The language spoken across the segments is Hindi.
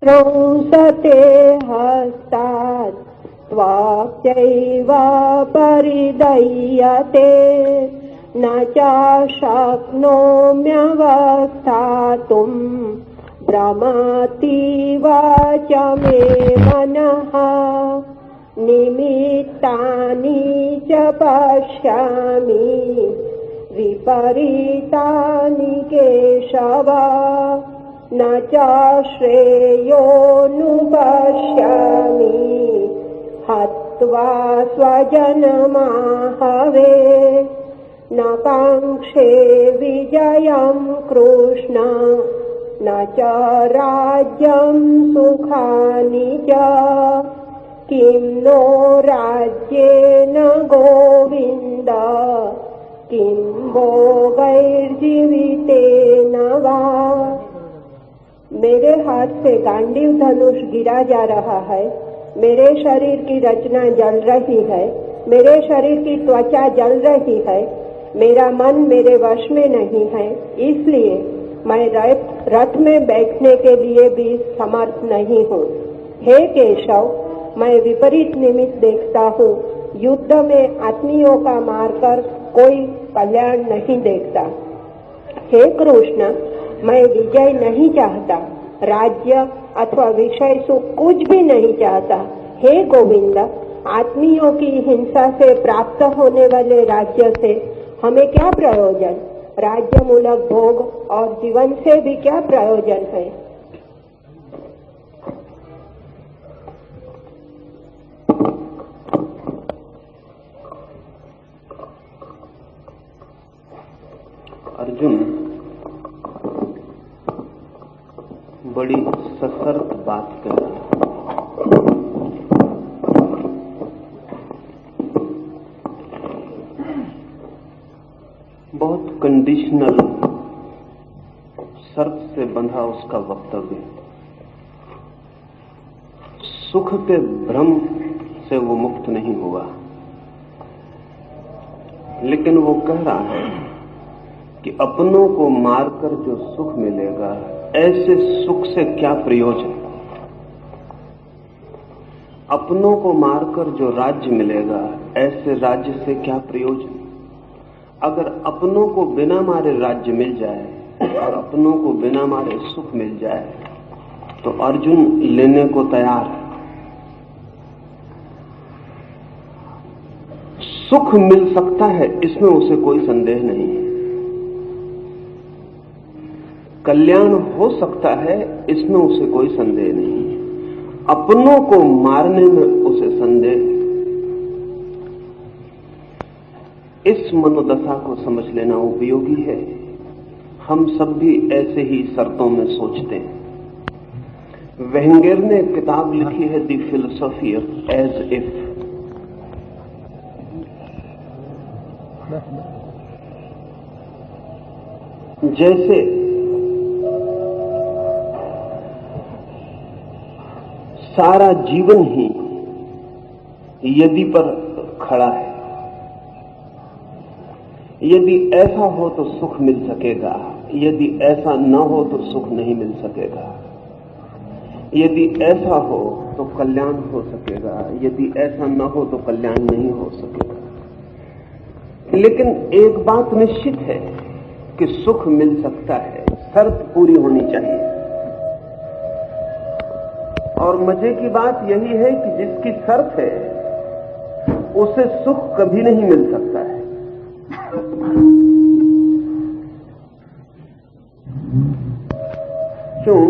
त्रंसते हस्तात् त्वाक्यैव परिदह्यते न चाशक्नोम्यवस्थातुं भ्रमतीव च मे मनः निमित्तानि च पश्यामि विपरीतानि केशव न चाश्रेयोऽनुपश्यामि हत्वा स्वजनमाहवे न काङ्क्षे विजयं कृष्ण न च राज्यं सुखानि च किं नो राज्येन गोविन्द किं भोगैर्जीवितेन वा। मेरे हाथ से गांडीव धनुष गिरा जा रहा है, मेरे शरीर की रचना जल रही है, मेरे शरीर की त्वचा जल रही है, मेरा मन मेरे वश में नहीं है, इसलिए मैं रथ में बैठने के लिए भी समर्थ नहीं हूँ। हे केशव, मैं विपरीत निमित्त देखता हूँ, युद्ध में आत्मियों का मारकर कोई कल्याण नहीं देखता। हे कृष्ण, मैं विजय नहीं चाहता, राज्य अथवा विषय सुख कुछ भी नहीं चाहता। हे गोविंद, आत्मियों की हिंसा से प्राप्त होने वाले राज्य से हमें क्या प्रयोजन? राज्य मूलक भोग और जीवन से भी क्या प्रयोजन है? अर्जुन बड़ी सशर्त बात कह रहा है। बहुत कंडीशनल शर्त से बंधा उसका वक्तव्य। सुख के भ्रम से वो मुक्त नहीं हुआ, लेकिन वो कह रहा है कि अपनों को मारकर जो सुख मिलेगा, ऐसे सुख से क्या प्रयोजन? अपनों को मारकर जो राज्य मिलेगा, ऐसे राज्य से क्या प्रयोजन? अगर अपनों को बिना मारे राज्य मिल जाए और अपनों को बिना मारे सुख मिल जाए तो अर्जुन लेने को तैयार है। सुख मिल सकता है, इसमें उसे कोई संदेह नहीं है। कल्याण हो सकता है, इसमें उसे कोई संदेह नहीं है। अपनों को मारने में उसे संदेह है। इस मनोदशा को समझ लेना उपयोगी है। हम सब भी ऐसे ही शर्तों में सोचते हैं। वेंगर ने एक किताब लिखी है, the philosophy of as if. जैसे सारा जीवन ही यदि पर खड़ा है, यदि ऐसा हो तो सुख मिल सकेगा, यदि ऐसा न हो तो सुख नहीं मिल सकेगा, यदि ऐसा हो तो कल्याण हो सकेगा, यदि ऐसा न हो तो कल्याण नहीं हो सकेगा। लेकिन एक बात निश्चित है कि सुख मिल सकता है, शर्त पूरी होनी चाहिए। और मजे की बात यही है कि जिसकी शर्त है उसे सुख कभी नहीं मिल सकता है। क्यों?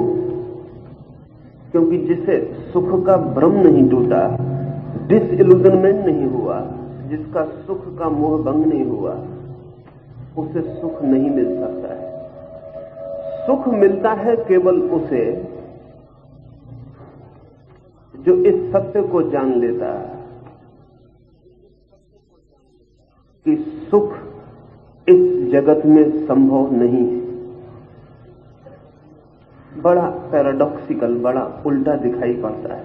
क्योंकि जिसे सुख का भ्रम नहीं टूटा, डिसइल्यूजनमेंट नहीं हुआ, जिसका सुख का मोह भंग नहीं हुआ, उसे सुख नहीं मिल सकता है। सुख मिलता है केवल उसे जो इस सत्य को जान लेता कि सुख इस जगत में संभव नहीं है। बड़ा पैराडॉक्सिकल, बड़ा उल्टा दिखाई पड़ता है।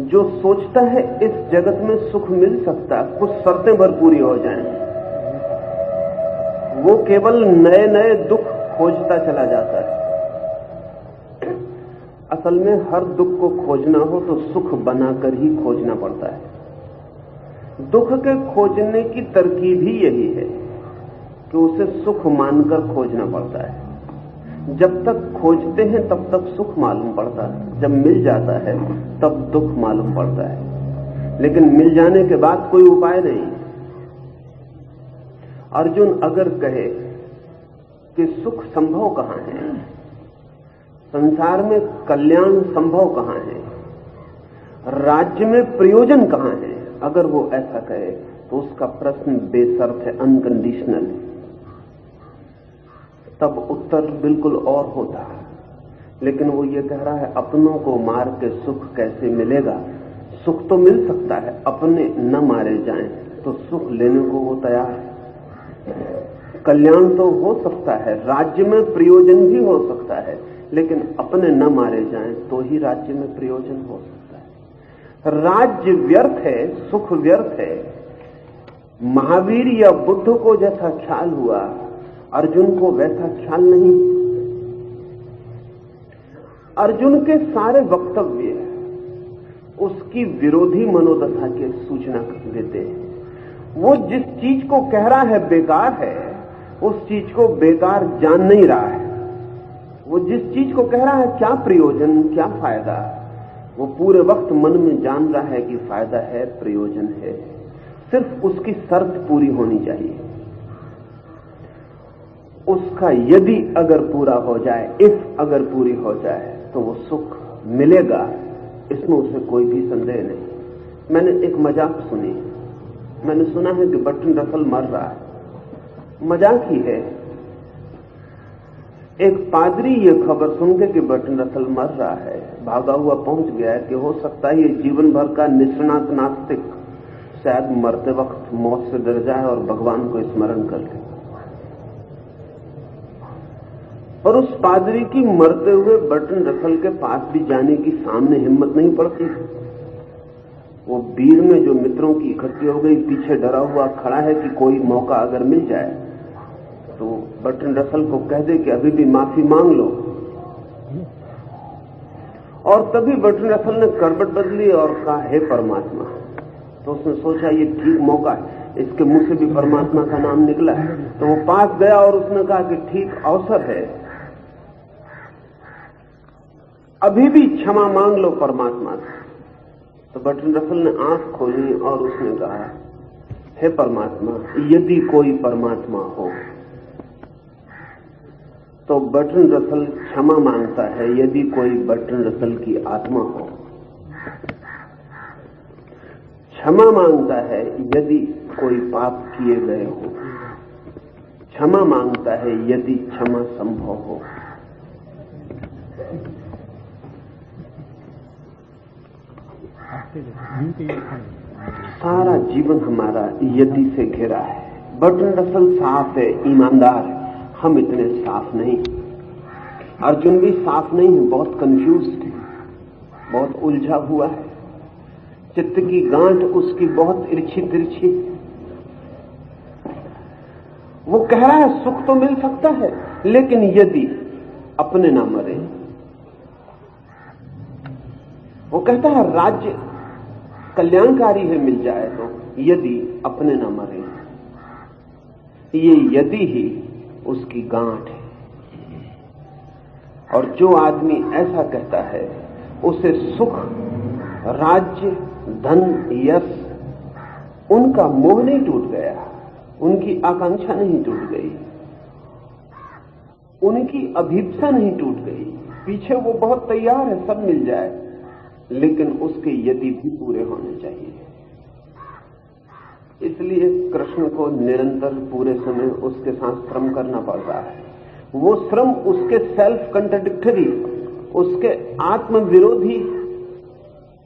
जो सोचता है इस जगत में सुख मिल सकता, कुछ शर्तें भर पूरी हो जाएं, वो केवल नए नए दुख खोजता चला जाता है। असल में हर दुख को खोजना हो तो सुख बनाकर ही खोजना पड़ता है। दुख के खोजने की तरकीब ही यही है कि उसे सुख मानकर खोजना पड़ता है। जब तक खोजते हैं तब तक सुख मालूम पड़ता है, जब मिल जाता है तब दुख मालूम पड़ता है, लेकिन मिल जाने के बाद कोई उपाय नहीं। अर्जुन अगर कहे कि सुख संभव कहां है, संसार में कल्याण संभव कहां है, राज्य में प्रयोजन कहां है, अगर वो ऐसा कहे तो उसका प्रश्न बेशर्त है, अनकंडीशनल है। तब उत्तर बिल्कुल और होता है, लेकिन वो ये कह रहा है अपनों को मार के सुख कैसे मिलेगा। सुख तो मिल सकता है, अपने न मारे जाएं तो सुख लेने को वो तैयार है। कल्याण तो हो सकता है, राज्य में प्रयोजन भी हो सकता है, लेकिन अपने न मारे जाएं तो ही राज्य में प्रयोजन हो सकता है। राज्य व्यर्थ है, सुख व्यर्थ है। महावीर या बुद्ध को जैसा ख्याल हुआ, अर्जुन को वैसा ख्याल नहीं। अर्जुन के सारे वक्तव्य उसकी विरोधी मनोदशा की सूचना देते हैं। वो जिस चीज को कह रहा है बेकार है, उस चीज को बेकार जान नहीं रहा है। वो जिस चीज को कह रहा है क्या प्रयोजन, क्या फायदा, वो पूरे वक्त मन में जान रहा है कि फायदा है, प्रयोजन है। सिर्फ उसकी शर्त पूरी होनी चाहिए। उसका यदि अगर पूरा हो जाए, इफ अगर पूरी हो जाए, तो वो सुख मिलेगा, इसमें उसे कोई भी संदेह नहीं। मैंने एक मजाक सुनी, मैंने सुना है कि बर्ट्रैंड रसल मर रहा है। मजाक ही है। एक पादरी ये खबर सुनकर कि बर्ट्रैंड रसल मर रहा है, भागा हुआ पहुंच गया है कि हो सकता है ये जीवन भर का निष्णात नास्तिक शायद मरते वक्त मौत से डर जाए और भगवान को स्मरण कर ले। और उस पादरी की मरते हुए बर्ट्रैंड रसल के पास भी जाने की सामने हिम्मत नहीं पड़ती। वो भीड़ में जो मित्रों की इकट्ठी हो गई, पीछे डरा हुआ खड़ा है कि कोई मौका अगर मिल जाए तो बर्ट्रैंड रसल को कह दे कि अभी भी माफी मांग लो। और तभी बर्ट्रैंड रसल ने करवट बदली और कहा, हे परमात्मा। तो उसने सोचा ये ठीक मौका है, इसके मुंह से भी परमात्मा का नाम निकला है। तो वो पास गया और उसने कहा कि ठीक अवसर है, अभी भी क्षमा मांग लो परमात्मा से। तो बर्ट्रैंड रसल ने आंख खोली और उसने कहा, हे परमात्मा, यदि कोई परमात्मा हो तो बर्ट्रैंड रसल क्षमा मांगता है, यदि कोई बर्ट्रैंड रसल की आत्मा हो। क्षमा मांगता है यदि कोई पाप किए गए हो। क्षमा मांगता है यदि क्षमा संभव हो। सारा जीवन हमारा यदि से घिरा है। बर्ट्रैंड रसल साफ है, ईमानदार है, हम इतने साफ नहीं। अर्जुन भी साफ नहीं है, बहुत कंफ्यूज्ड है, बहुत उलझा हुआ है। चित्त की गांठ उसकी बहुत इर्छी तिरछी। वो कह रहा है सुख तो मिल सकता है, लेकिन यदि अपने ना मरे। वो कहता है राज्य कल्याणकारी है, मिल जाए तो, यदि अपने ना मरे। ये यदि ही उसकी गांठ है। और जो आदमी ऐसा कहता है उसे सुख, राज्य, धन, यश, उनका मोह नहीं टूट गया, उनकी आकांक्षा नहीं टूट गई, उनकी अभीप्सा नहीं टूट गई। पीछे वो बहुत तैयार है, सब मिल जाए, लेकिन उसके यदि भी पूरे होने चाहिए। इसलिए कृष्ण को निरंतर पूरे समय उसके साथ श्रम करना पड़ रहा है। वो श्रम उसके सेल्फ कंट्राडिक्टरी, उसके आत्म विरोधी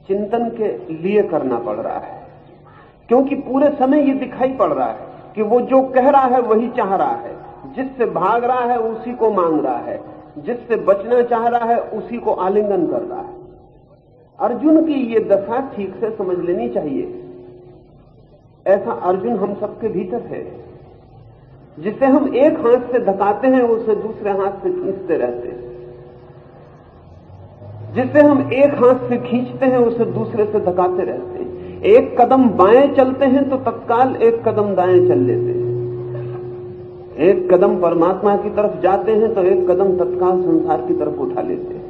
चिंतन के लिए करना पड़ रहा है, क्योंकि पूरे समय ये दिखाई पड़ रहा है कि वो जो कह रहा है वही चाह रहा है, जिससे भाग रहा है उसी को मांग रहा है, जिससे बचना चाह रहा है उसी को आलिंगन कर रहा है। अर्जुन की ये दशा ठीक से समझ लेनी चाहिए। ऐसा अर्जुन हम सबके भीतर है, जिसे हम एक हाथ से धकाते हैं उसे दूसरे हाथ से खींचते रहते हैं। जिसे हम एक हाथ से खींचते हैं उसे दूसरे से धकाते रहते हैं। एक कदम बाएं चलते हैं तो तत्काल एक कदम दाएं चल लेते हैं। एक कदम परमात्मा की तरफ जाते हैं तो एक कदम तत्काल संसार की तरफ उठा लेते हैं।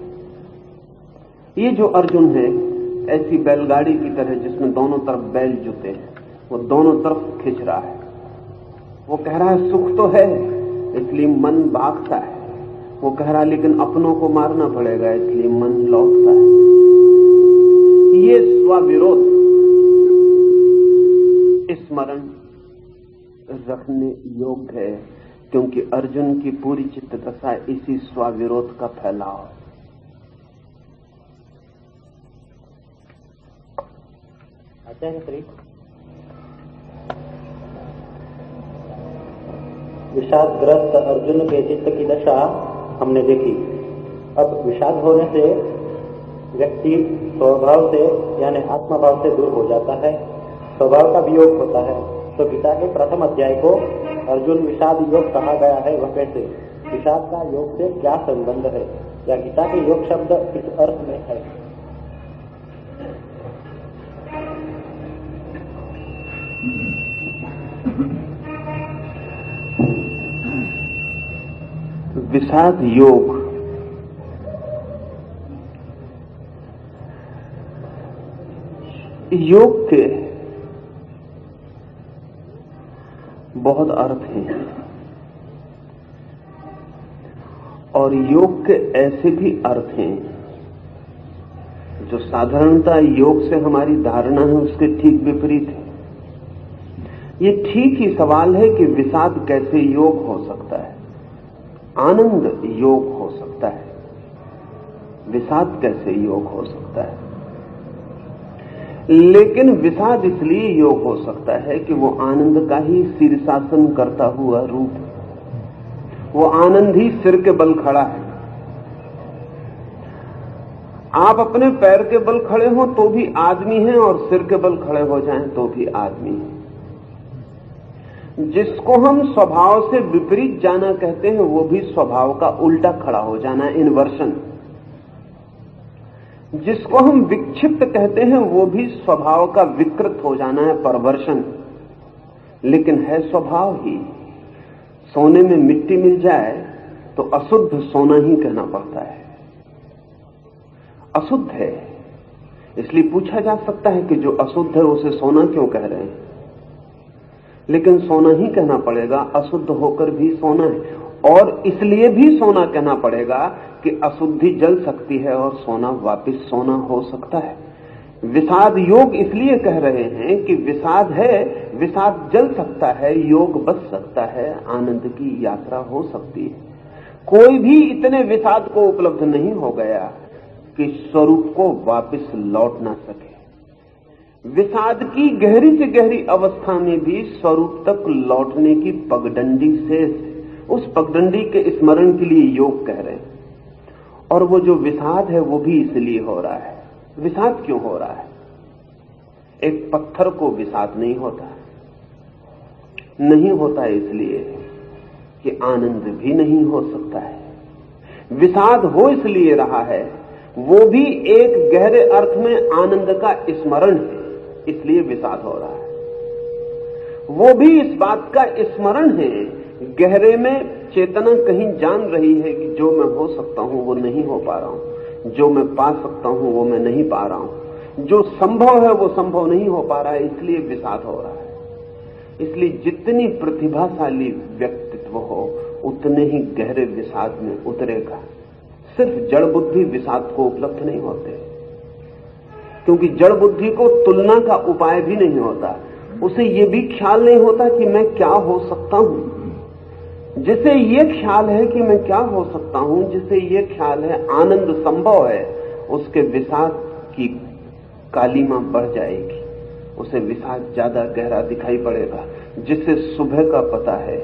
ये जो अर्जुन है ऐसी बैलगाड़ी की तरह जिसमें दोनों तरफ बैल जुते हैं, वो दोनों तरफ खींच रहा है। वो कह रहा है सुख तो है इसलिए मन भागता है। वो कह रहा है लेकिन अपनों को मारना पड़ेगा इसलिए मन लौटता है। ये स्वविरोध स्मरण रखने योग्य है, क्योंकि अर्जुन की पूरी चित्त दशा इसी स्वविरोध का फैलाव है। आचार्य श्री विषादग्रस्त अर्जुन के चित्त की दशा हमने देखी। अब विषाद होने से व्यक्ति स्वभाव से यानी आत्मभाव से दूर हो जाता है, स्वभाव का वियोग होता है। तो गीता के प्रथम अध्याय को अर्जुन विषाद योग कहा गया है, वह कैसे? विषाद का योग से क्या संबंध है, या गीता के योग शब्द किस अर्थ में है? विषाद योग के बहुत अर्थ हैं और योग के ऐसे भी अर्थ हैं जो साधारणतः योग से हमारी धारणा है उसके ठीक विपरीत है। ये ठीक ही सवाल है कि विषाद कैसे योग हो सकता है, आनंद योग हो सकता है, विषाद कैसे योग हो सकता है। लेकिन विषाद इसलिए योग हो सकता है कि वो आनंद का ही शीर्षासन करता हुआ रूप, वो आनंद ही सिर के बल खड़ा है। आप अपने पैर के बल खड़े हो तो भी आदमी हैं और सिर के बल खड़े हो जाएं तो भी आदमी हैं। जिसको हम स्वभाव से विपरीत जाना कहते हैं वो भी स्वभाव का उल्टा खड़ा हो जाना, इन्वर्शन। जिसको हम विक्षिप्त कहते हैं वो भी स्वभाव का विकृत हो जाना है, परवर्शन। लेकिन है स्वभाव ही। सोने में मिट्टी मिल जाए तो अशुद्ध सोना ही कहना पड़ता है, अशुद्ध है। इसलिए पूछा जा सकता है कि जो अशुद्ध है उसे सोना क्यों कह रहे हैं, लेकिन सोना ही कहना पड़ेगा, अशुद्ध होकर भी सोना है। और इसलिए भी सोना कहना पड़ेगा कि अशुद्धि जल सकती है और सोना वापस सोना हो सकता है। विषाद योग इसलिए कह रहे हैं कि विषाद है, विषाद जल सकता है, योग बच सकता है, आनंद की यात्रा हो सकती है। कोई भी इतने विषाद को उपलब्ध नहीं हो गया कि स्वरूप को वापस लौट ना सके। विषाद की गहरी से गहरी अवस्था में भी स्वरूप तक लौटने की पगडंडी शेष है। उस पगडंडी के स्मरण के लिए योग कह रहे हैं। और वो जो विषाद है वो भी इसलिए हो रहा है। विषाद क्यों हो रहा है? एक पत्थर को विषाद नहीं होता, नहीं होता इसलिए कि आनंद भी नहीं हो सकता है। विषाद हो इसलिए रहा है, वो भी एक गहरे अर्थ में आनंद का स्मरण है, इसलिए विषाद हो रहा है। वो भी इस बात का स्मरण है, गहरे में चेतना कहीं जान रही है कि जो मैं हो सकता हूं वो नहीं हो पा रहा हूं, जो मैं पा सकता हूं वो मैं नहीं पा रहा हूं, जो संभव है वो संभव नहीं हो पा रहा है, इसलिए विषाद हो रहा है। इसलिए जितनी प्रतिभाशाली व्यक्तित्व हो उतने ही गहरे विषाद में उतरेगा। सिर्फ जड़ बुद्धि विषाद को उपलब्ध नहीं होते, क्योंकि जड़ बुद्धि को तुलना का उपाय भी नहीं होता। उसे ये भी ख्याल नहीं होता कि मैं क्या हो सकता हूं। जिसे ये ख्याल है कि मैं क्या हो सकता हूं, जिसे ये ख्याल है आनंद संभव है, उसके विषाद की कालीमा बढ़ जाएगी, उसे विषाद ज्यादा गहरा दिखाई पड़ेगा। जिसे सुबह का पता है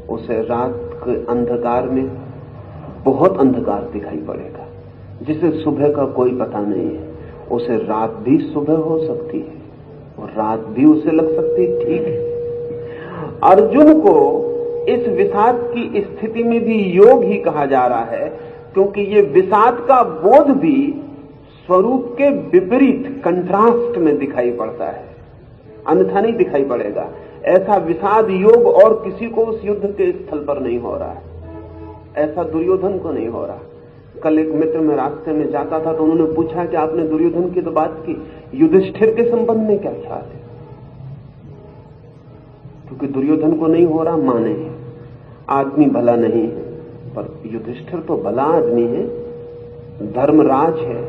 उसे रात के अंधकार में बहुत अंधकार दिखाई पड़ेगा। जिसे सुबह का कोई पता नहीं है उसे रात भी सुबह हो सकती है और रात भी उसे लग सकती है। ठीक है, अर्जुन को इस विषाद की स्थिति में भी योग ही कहा जा रहा है, क्योंकि ये विषाद का बोध भी स्वरूप के विपरीत कंट्रास्ट में दिखाई पड़ता है, अन्यथा नहीं दिखाई पड़ेगा। ऐसा विषाद योग और किसी को उस युद्ध के स्थल पर नहीं हो रहा है, ऐसा दुर्योधन को नहीं हो रहा। कल एक मित्र में रास्ते में जाता था तो उन्होंने पूछा कि आपने दुर्योधन की तो बात की, युधिष्ठिर के संबंध में क्या ख्याल है? क्योंकि दुर्योधन को नहीं हो रहा, माने आदमी भला नहीं है, पर युधिष्ठिर तो भला आदमी है, धर्मराज है,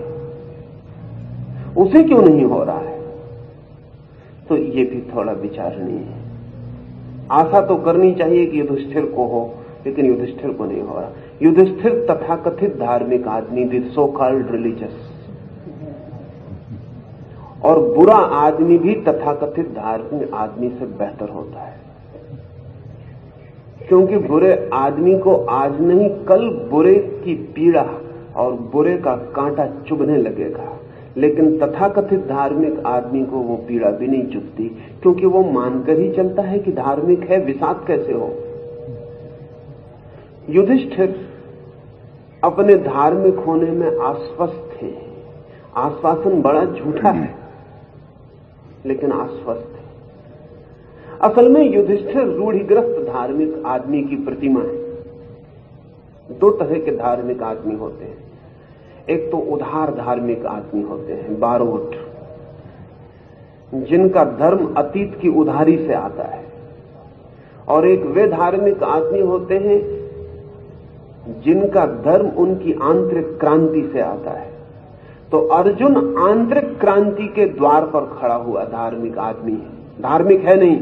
उसे क्यों नहीं हो रहा है? तो ये भी थोड़ा विचारणीय है। आशा तो करनी चाहिए कि युधिष्ठिर को हो, लेकिन युधिष्ठिर को नहीं हो रहा। युधिष्ठिर तथाकथित धार्मिक आदमी, द सो कॉल्ड रिलीजियस, और बुरा आदमी भी तथाकथित धार्मिक आदमी से बेहतर होता है, क्योंकि बुरे आदमी को आज नहीं कल बुरे की पीड़ा और बुरे का कांटा चुभने लगेगा, लेकिन तथाकथित धार्मिक आदमी को वो पीड़ा भी नहीं चुभती, क्योंकि वो मानकर ही चलता है कि धार्मिक है, विषाद कैसे हो। युधिष्ठिर अपने धार्मिक होने में आश्वस्त है, आश्वासन बड़ा झूठा है लेकिन आश्वस्त है। असल में युधिष्ठिर रूढ़िग्रस्त धार्मिक आदमी की प्रतिमा है। दो तरह के धार्मिक आदमी होते हैं, एक तो उदार धार्मिक आदमी होते हैं, बारोट, जिनका धर्म अतीत की उधारी से आता है, और एक वे धार्मिक आदमी होते हैं जिनका धर्म उनकी आंतरिक क्रांति से आता है। तो अर्जुन आंतरिक क्रांति के द्वार पर खड़ा हुआ धार्मिक आदमी है, धार्मिक है नहीं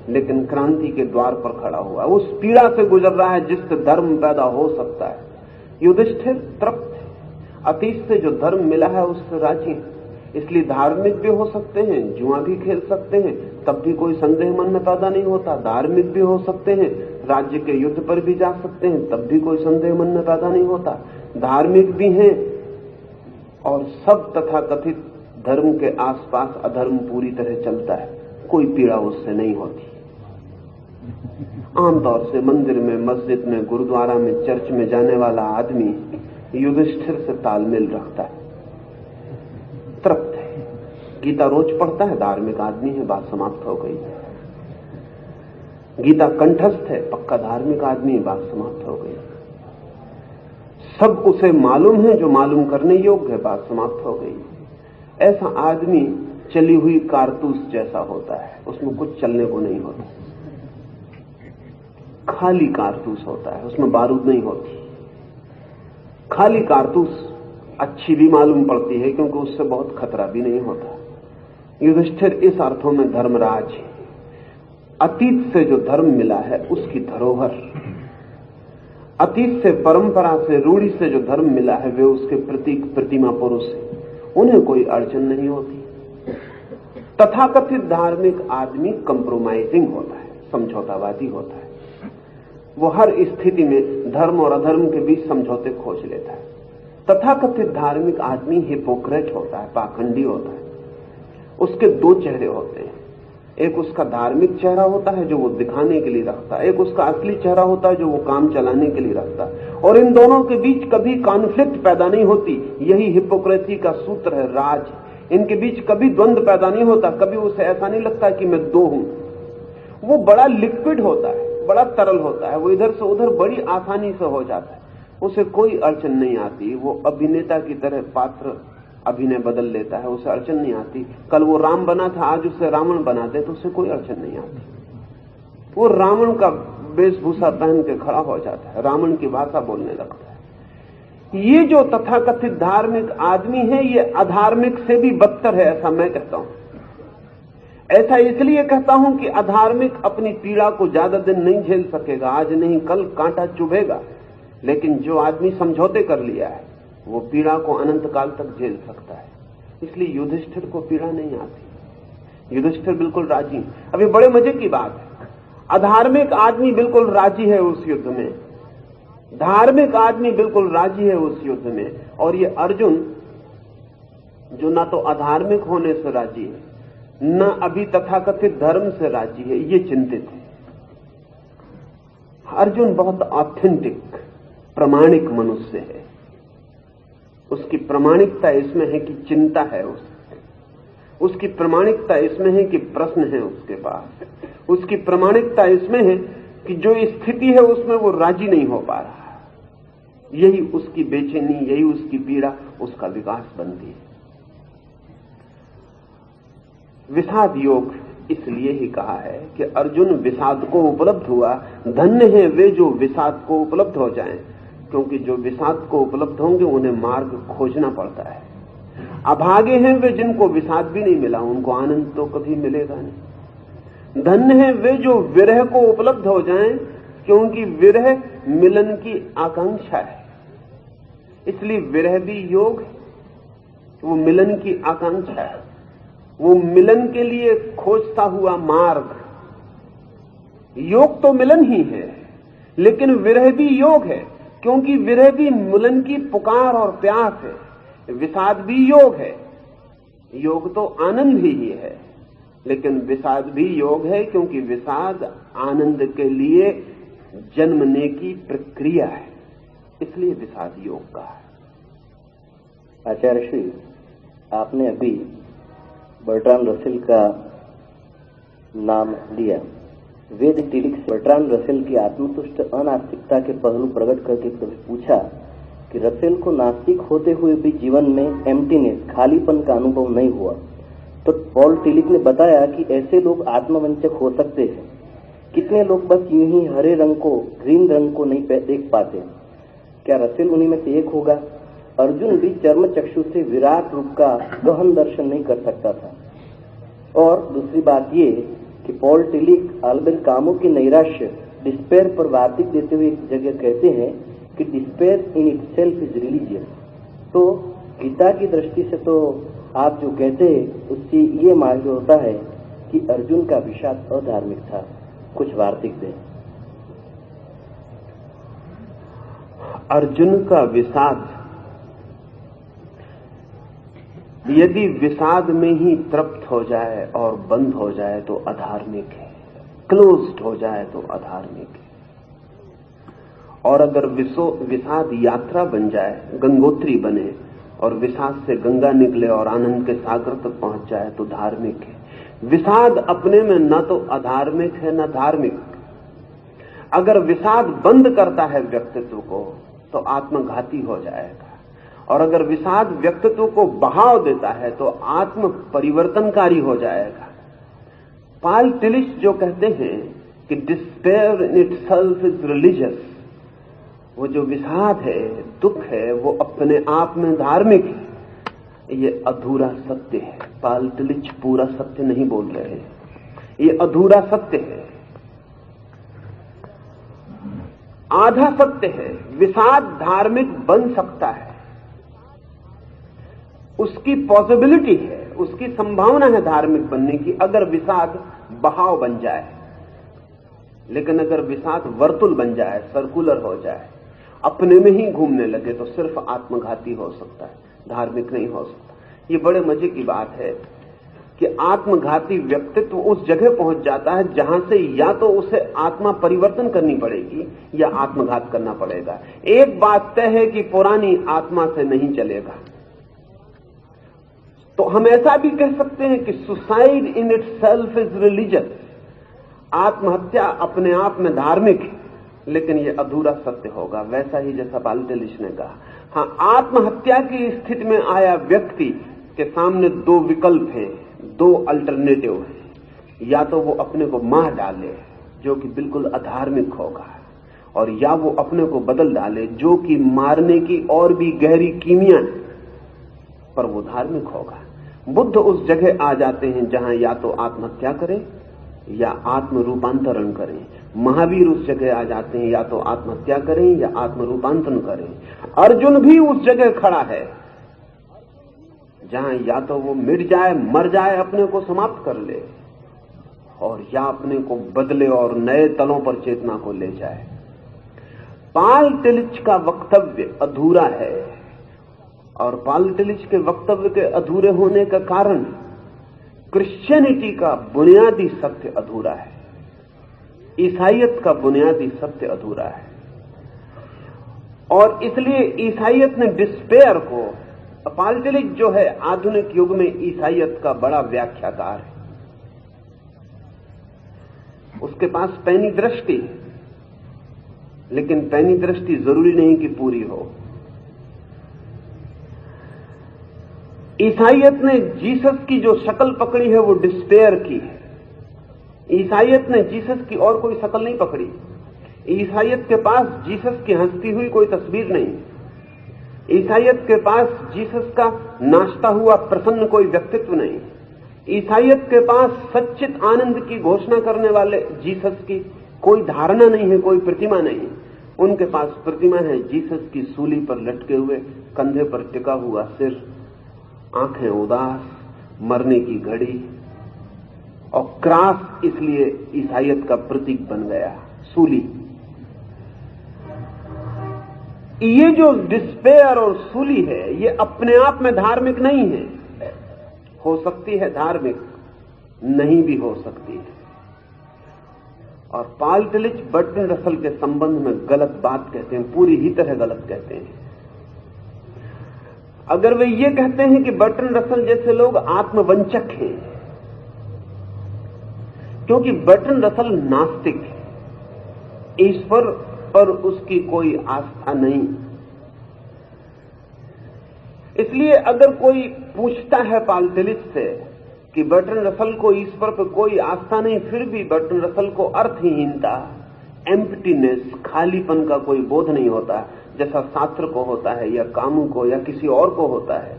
लेकिन क्रांति के द्वार पर खड़ा हुआ, उस पीड़ा से गुजर रहा है जिससे धर्म पैदा हो सकता है। युधिष्ठिर तृप्त है, अतीत से जो धर्म मिला है उससे राजी है, इसलिए धार्मिक भी हो सकते हैं, जुआ भी खेल सकते हैं, तब भी कोई संदेह मन में पैदा नहीं होता। धार्मिक भी हो सकते हैं, राज्य के युद्ध पर भी जा सकते हैं, तब भी कोई संदेह मन में पैदा नहीं होता। धार्मिक भी हैं और सब तथाकथित धर्म के आसपास अधर्म पूरी तरह चलता है, कोई पीड़ा उससे नहीं होती। आमतौर से मंदिर में, मस्जिद में, गुरुद्वारा में, चर्च में जाने वाला आदमी युधिष्ठिर से तालमेल रखता है, तृप्त है, गीता रोज पढ़ता है, धार्मिक आदमी है, बात समाप्त हो गई। गीता कंठस्थ है, पक्का धार्मिक आदमी, बात समाप्त हो गई। सब उसे मालूम है जो मालूम करने योग्य है, बात समाप्त हो गई। ऐसा आदमी चली हुई कारतूस जैसा होता है, उसमें कुछ चलने को नहीं होता, खाली कारतूस होता है, उसमें बारूद नहीं होती। खाली कारतूस अच्छी भी मालूम पड़ती है क्योंकि उससे बहुत खतरा भी नहीं होता। युधिष्ठिर इस अर्थों में धर्मराज है, अतीत से जो धर्म मिला है उसकी धरोहर, अतीत से, परंपरा से, रूढ़ी से जो धर्म मिला है वे उसके प्रतीक, प्रतिमा पुरुष है, उन्हें कोई अड़चन नहीं होती। तथाकथित धार्मिक आदमी कंप्रोमाइजिंग होता है, समझौतावादी होता है, वो हर स्थिति में धर्म और अधर्म के बीच समझौते खोज लेता है। तथाकथित धार्मिक आदमी हिपोक्रेट होता है, पाखंडी होता है। उसके दो चेहरे होते हैं, एक उसका धार्मिक चेहरा होता है जो वो दिखाने के लिए रखता है, एक उसका असली चेहरा होता है जो वो काम चलाने के लिए रखता है, और इन दोनों के बीच कभी कॉन्फ्लिक्ट पैदा नहीं होती। यही हिपोक्रेसी का सूत्र है, राज। इनके बीच कभी द्वंद्व पैदा नहीं होता, कभी उसे ऐसा नहीं लगता कि मैं दो हूं। वो बड़ा लिक्विड होता है, बड़ा तरल होता है, वो इधर से उधर बड़ी आसानी से हो जाता है, उसे कोई अड़चन नहीं आती। वो अभिनेता की तरह पात्र अभिनय बदल लेता है, उसे अड़चन नहीं आती। कल वो राम बना था, आज उसे रावण बना दे तो उसे कोई अड़चन नहीं आती। वो रावण का वेशभूषा पहन के खड़ा हो जाता है, रावण की भाषा बोलने लगता है। ये जो तथाकथित धार्मिक आदमी है ये अधार्मिक से भी बदतर है, ऐसा मैं कहता हूं। ऐसा इसलिए कहता हूं कि अधार्मिक अपनी पीड़ा को ज्यादा दिन नहीं झेल सकेगा, आज नहीं कल कांटा चुभेगा, लेकिन जो आदमी समझौते कर लिया है वो पीड़ा को अनंत काल तक झेल सकता है। इसलिए युधिष्ठिर को पीड़ा नहीं आती, युधिष्ठिर बिल्कुल राजी। अभी बड़े मजे की बात है, अधार्मिक आदमी बिल्कुल राजी है उस युद्ध में, धार्मिक आदमी बिल्कुल राजी है उस युद्ध में। और ये अर्जुन जो ना तो अधार्मिक होने से राजी है, न अभी तथाकथित धर्म से राजी है, ये चिंतित है। अर्जुन बहुत ऑथेंटिक, प्रामाणिक मनुष्य है, उसकी प्रामाणिकता इसमें है कि चिंता है उसकी प्रामाणिकता इसमें है कि प्रश्न है उसके पास, उसकी प्रामाणिकता इसमें है कि जो स्थिति है उसमें वो राजी नहीं हो पा रहा। यही उसकी बेचैनी, यही उसकी पीड़ा, उसका विकास बनती है। विषाद योग इसलिए ही कहा है कि अर्जुन विषाद को उपलब्ध हुआ। धन्य है वे जो विषाद को उपलब्ध हो जाएं, क्योंकि जो विषाद को उपलब्ध होंगे उन्हें मार्ग खोजना पड़ता है। अभागे हैं वे जिनको विषाद भी नहीं मिला, उनको आनंद तो कभी मिलेगा नहीं। धन्य है वे जो विरह को उपलब्ध हो जाएं, क्योंकि विरह मिलन की आकांक्षा है। इसलिए विरह भी योग है, वो मिलन की आकांक्षा है, वो मिलन के लिए खोजता हुआ मार्ग। योग तो मिलन ही है, लेकिन विरह भी योग है, क्योंकि विरह भी मिलन की पुकार और प्यास है। विषाद भी योग है, योग तो आनंद ही है, लेकिन विषाद भी योग है, क्योंकि विषाद आनंद के लिए जन्मने की प्रक्रिया है, इसलिए विषाद योग का है। आचार्य श्री, आपने अभी बर्ट्रांड रसेल का नाम लिया। वेद टिलिक से बर्ट्रांड रसेल की आत्मतुष्ट अनास्तिकता के पहलू प्रकट करके कभी पूछा कि रसेल को नास्तिक होते हुए भी जीवन में एम्प्टीनेस, खालीपन का अनुभव नहीं हुआ, तो पॉल टिलिक ने बताया कि ऐसे लोग आत्मवंचक हो सकते हैं। कितने लोग बस यूं ही हरे रंग को, ग्रीन रंग को नहीं देख पाते। क्या रसेल उन्हीं में से एक होगा? अर्जुन भी चर्म चक्षु से विराट रूप का गहन दर्शन नहीं कर सकता था। और दूसरी बात ये कि पॉल टिलिक अल्बर्ट कामू की नैराश्य, डिस्पेयर पर वार्तिक देते हुए एक जगह कहते हैं कि despair in itself is religious. तो गीता की दृष्टि से तो आप जो कहते हैं उससे ये मालूम होता है कि अर्जुन का विषाद अधार्मिक था। कुछ वार्तिक दें। अर्जुन का विषाद यदि विषाद में ही तृप्त हो जाए और बंद हो जाए तो अधार्मिक है, क्लोज्ड हो जाए तो अधार्मिक है। और अगर विषाद यात्रा बन जाए, गंगोत्री बने और विषाद से गंगा निकले और आनंद के सागर तक पहुंच जाए तो धार्मिक है। विषाद अपने में न तो अधार्मिक है न धार्मिक। अगर विषाद बंद करता है व्यक्तित्व को तो आत्मघाती हो जाएगा, और अगर विषाद व्यक्तित्व को बहाव देता है तो आत्म परिवर्तनकारी हो जाएगा। पॉल टिलिश जो कहते हैं कि despair in itself is religious, वो जो विषाद है, दुख है, वो अपने आप में धार्मिक है, ये अधूरा सत्य है। पॉल टिलिश पूरा सत्य नहीं बोल रहे हैं, ये अधूरा सत्य है, आधा सत्य है। विषाद धार्मिक बन सकता है, उसकी पॉसिबिलिटी है, उसकी संभावना है धार्मिक बनने की, अगर विषाद बहाव बन जाए। लेकिन अगर विषाद वर्तुल बन जाए, सर्कुलर हो जाए, अपने में ही घूमने लगे तो सिर्फ आत्मघाती हो सकता है, धार्मिक नहीं हो सकता। ये बड़े मजे की बात है कि आत्मघाती व्यक्तित्व उस जगह पहुंच जाता है जहां से या तो उसे आत्मा परिवर्तन करनी पड़ेगी या आत्मघात करना पड़ेगा। एक बात तय है कि पुरानी आत्मा से नहीं चलेगा। तो हम ऐसा भी कह सकते हैं कि suicide in itself is religious, आत्महत्या अपने आप में धार्मिक है, लेकिन यह अधूरा सत्य होगा, वैसा ही जैसा पॉल टिलिश ने कहा। हाँ, आत्महत्या की स्थिति में आया व्यक्ति के सामने दो विकल्प हैं, दो अल्टरनेटिव हैं। या तो वो अपने को मार डाले, जो कि बिल्कुल अधार्मिक होगा, और या वो अपने को बदल डाले, जो कि मारने की और भी गहरी कीमिया है, पर वो धार्मिक होगा। बुद्ध उस जगह आ जाते हैं जहां या तो आत्महत्या करें या आत्म रूपांतरण करें। महावीर उस जगह आ जाते हैं या तो आत्महत्या करें या आत्म रूपांतरण करें। अर्जुन भी उस जगह खड़ा है जहां या तो वो मिट जाए, मर जाए, अपने को समाप्त कर ले, और या अपने को बदले और नए तलों पर चेतना को ले जाए। पॉल टिलिश का वक्तव्य अधूरा है, और पॉल टिलिश के वक्तव्य के अधूरे होने का कारण क्रिश्चियनिटी का बुनियादी सत्य अधूरा है, ईसाईयत का बुनियादी सत्य अधूरा है। और इसलिए ईसाइयत ने डिस्पेयर को, पाल टिलिच जो है आधुनिक युग में ईसाइयत का बड़ा व्याख्याकार है, उसके पास पैनी दृष्टि है, लेकिन पैनी दृष्टि जरूरी नहीं कि पूरी हो। ईसाइयत ने जीसस की जो शक्ल पकड़ी है वो डिस्पेयर की है। ईसाइयत ने जीसस की और कोई शक्ल नहीं पकड़ी। ईसाइयत के पास जीसस की हंसती हुई कोई तस्वीर नहीं। ईसाइयत के पास जीसस का नाचता हुआ प्रसन्न कोई व्यक्तित्व नहीं। ईसाइयत के पास सच्चित आनंद की घोषणा करने वाले जीसस की कोई धारणा नहीं है, कोई प्रतिमा नहीं। उनके पास प्रतिमा है जीसस की सूली पर लटके हुए, कंधे पर टिका हुआ सिर, आंखें उदास, मरने की घड़ी, और क्रास इसलिए ईसाइयत का प्रतीक बन गया, सूली। ये जो डिस्पेयर और सूली है, ये अपने आप में धार्मिक नहीं है। हो सकती है धार्मिक, नहीं भी हो सकती है। और पाल टिलिच बर्ट्रैंड रसल के संबंध में गलत बात कहते हैं, पूरी ही तरह गलत कहते हैं। अगर वे ये कहते हैं कि बर्ट्रैंड रसल जैसे लोग आत्मवंचक हैं, क्योंकि बर्ट्रैंड रसल नास्तिक है, ईश्वर पर उसकी कोई आस्था नहीं। इसलिए अगर कोई पूछता है पाल टिलिच से कि बर्ट्रैंड रसल को ईश्वर पर कोई आस्था नहीं, फिर भी बर्ट्रैंड रसल को अर्थहीनता, एम्प्टीनेस, खालीपन का कोई बोध नहीं होता, जैसा सात्र को होता है या कामू को या किसी और को होता है,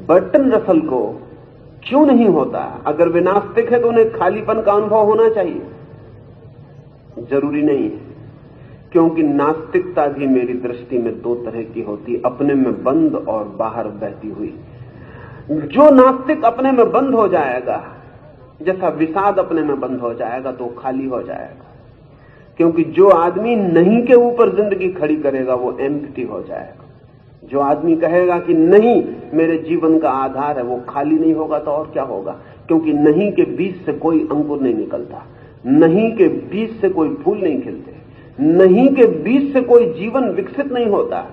बर्ट्रैंड रसल को क्यों नहीं होता? अगर वे नास्तिक है तो उन्हें खालीपन का अनुभव होना चाहिए। जरूरी नहीं है, क्योंकि नास्तिकता भी मेरी दृष्टि में दो तरह की होती, अपने में बंद और बाहर बहती हुई। जो नास्तिक अपने में बंद हो जाएगा, जैसा विषाद अपने में बंद हो जाएगा, तो खाली हो जाएगा। क्योंकि जो आदमी नहीं के ऊपर जिंदगी खड़ी करेगा वो एम्प्टी हो जाएगा। जो आदमी कहेगा कि नहीं मेरे जीवन का आधार है, वो खाली नहीं होगा तो और क्या होगा? क्योंकि नहीं के बीज से कोई अंकुर नहीं निकलता, नहीं के बीज से कोई फूल नहीं खिलते, नहीं के बीज से कोई जीवन विकसित नहीं होता।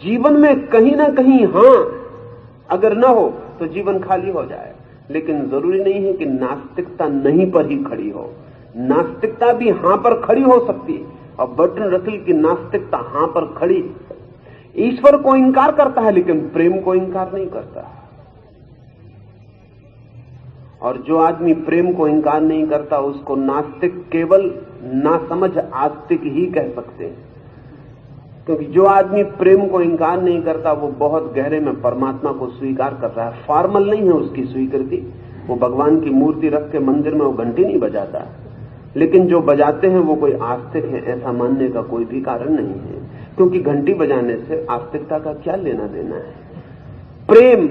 जीवन में कहीं ना कहीं हां अगर न हो तो जीवन खाली हो जाए। लेकिन जरूरी नहीं है कि नास्तिकता नहीं पर ही खड़ी हो, नास्तिकता भी हां पर खड़ी हो सकती है। और बर्ट्रैंड रसल की नास्तिकता हां पर खड़ी, ईश्वर को इंकार करता है लेकिन प्रेम को इंकार नहीं करता। और जो आदमी प्रेम को इंकार नहीं करता उसको नास्तिक केवल नासमझ आस्तिक ही कह सकते हैं। क्योंकि जो आदमी प्रेम को इंकार नहीं करता वो बहुत गहरे में परमात्मा को स्वीकार कर रहा है। फॉर्मल नहीं है उसकी स्वीकृति, वो भगवान की मूर्ति रख के मंदिर में वो घंटी नहीं बजाता, लेकिन जो बजाते हैं वो कोई आस्तिक है, ऐसा मानने का कोई भी कारण नहीं है। क्योंकि घंटी बजाने से आस्तिकता का क्या लेना देना है? प्रेम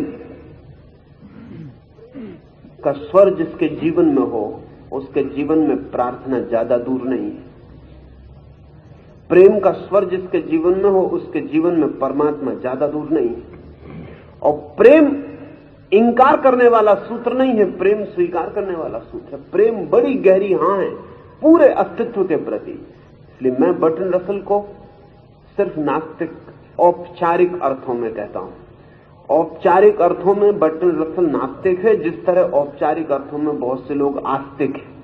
का स्वर जिसके जीवन में हो उसके जीवन में प्रार्थना ज्यादा दूर नहीं है। प्रेम का स्वर जिसके जीवन में हो उसके जीवन में परमात्मा ज्यादा दूर नहीं है। और प्रेम इंकार करने वाला सूत्र नहीं है, प्रेम स्वीकार करने वाला सूत्र है। प्रेम बड़ी गहरी हां है पूरे अस्तित्व के प्रति। इसलिए मैं बर्ट्रैंड रसल को सिर्फ नास्तिक औपचारिक अर्थों में कहता हूं। औपचारिक अर्थों में बर्ट्रैंड रसल नास्तिक है, जिस तरह औपचारिक अर्थों में बहुत से लोग आस्तिक हैं।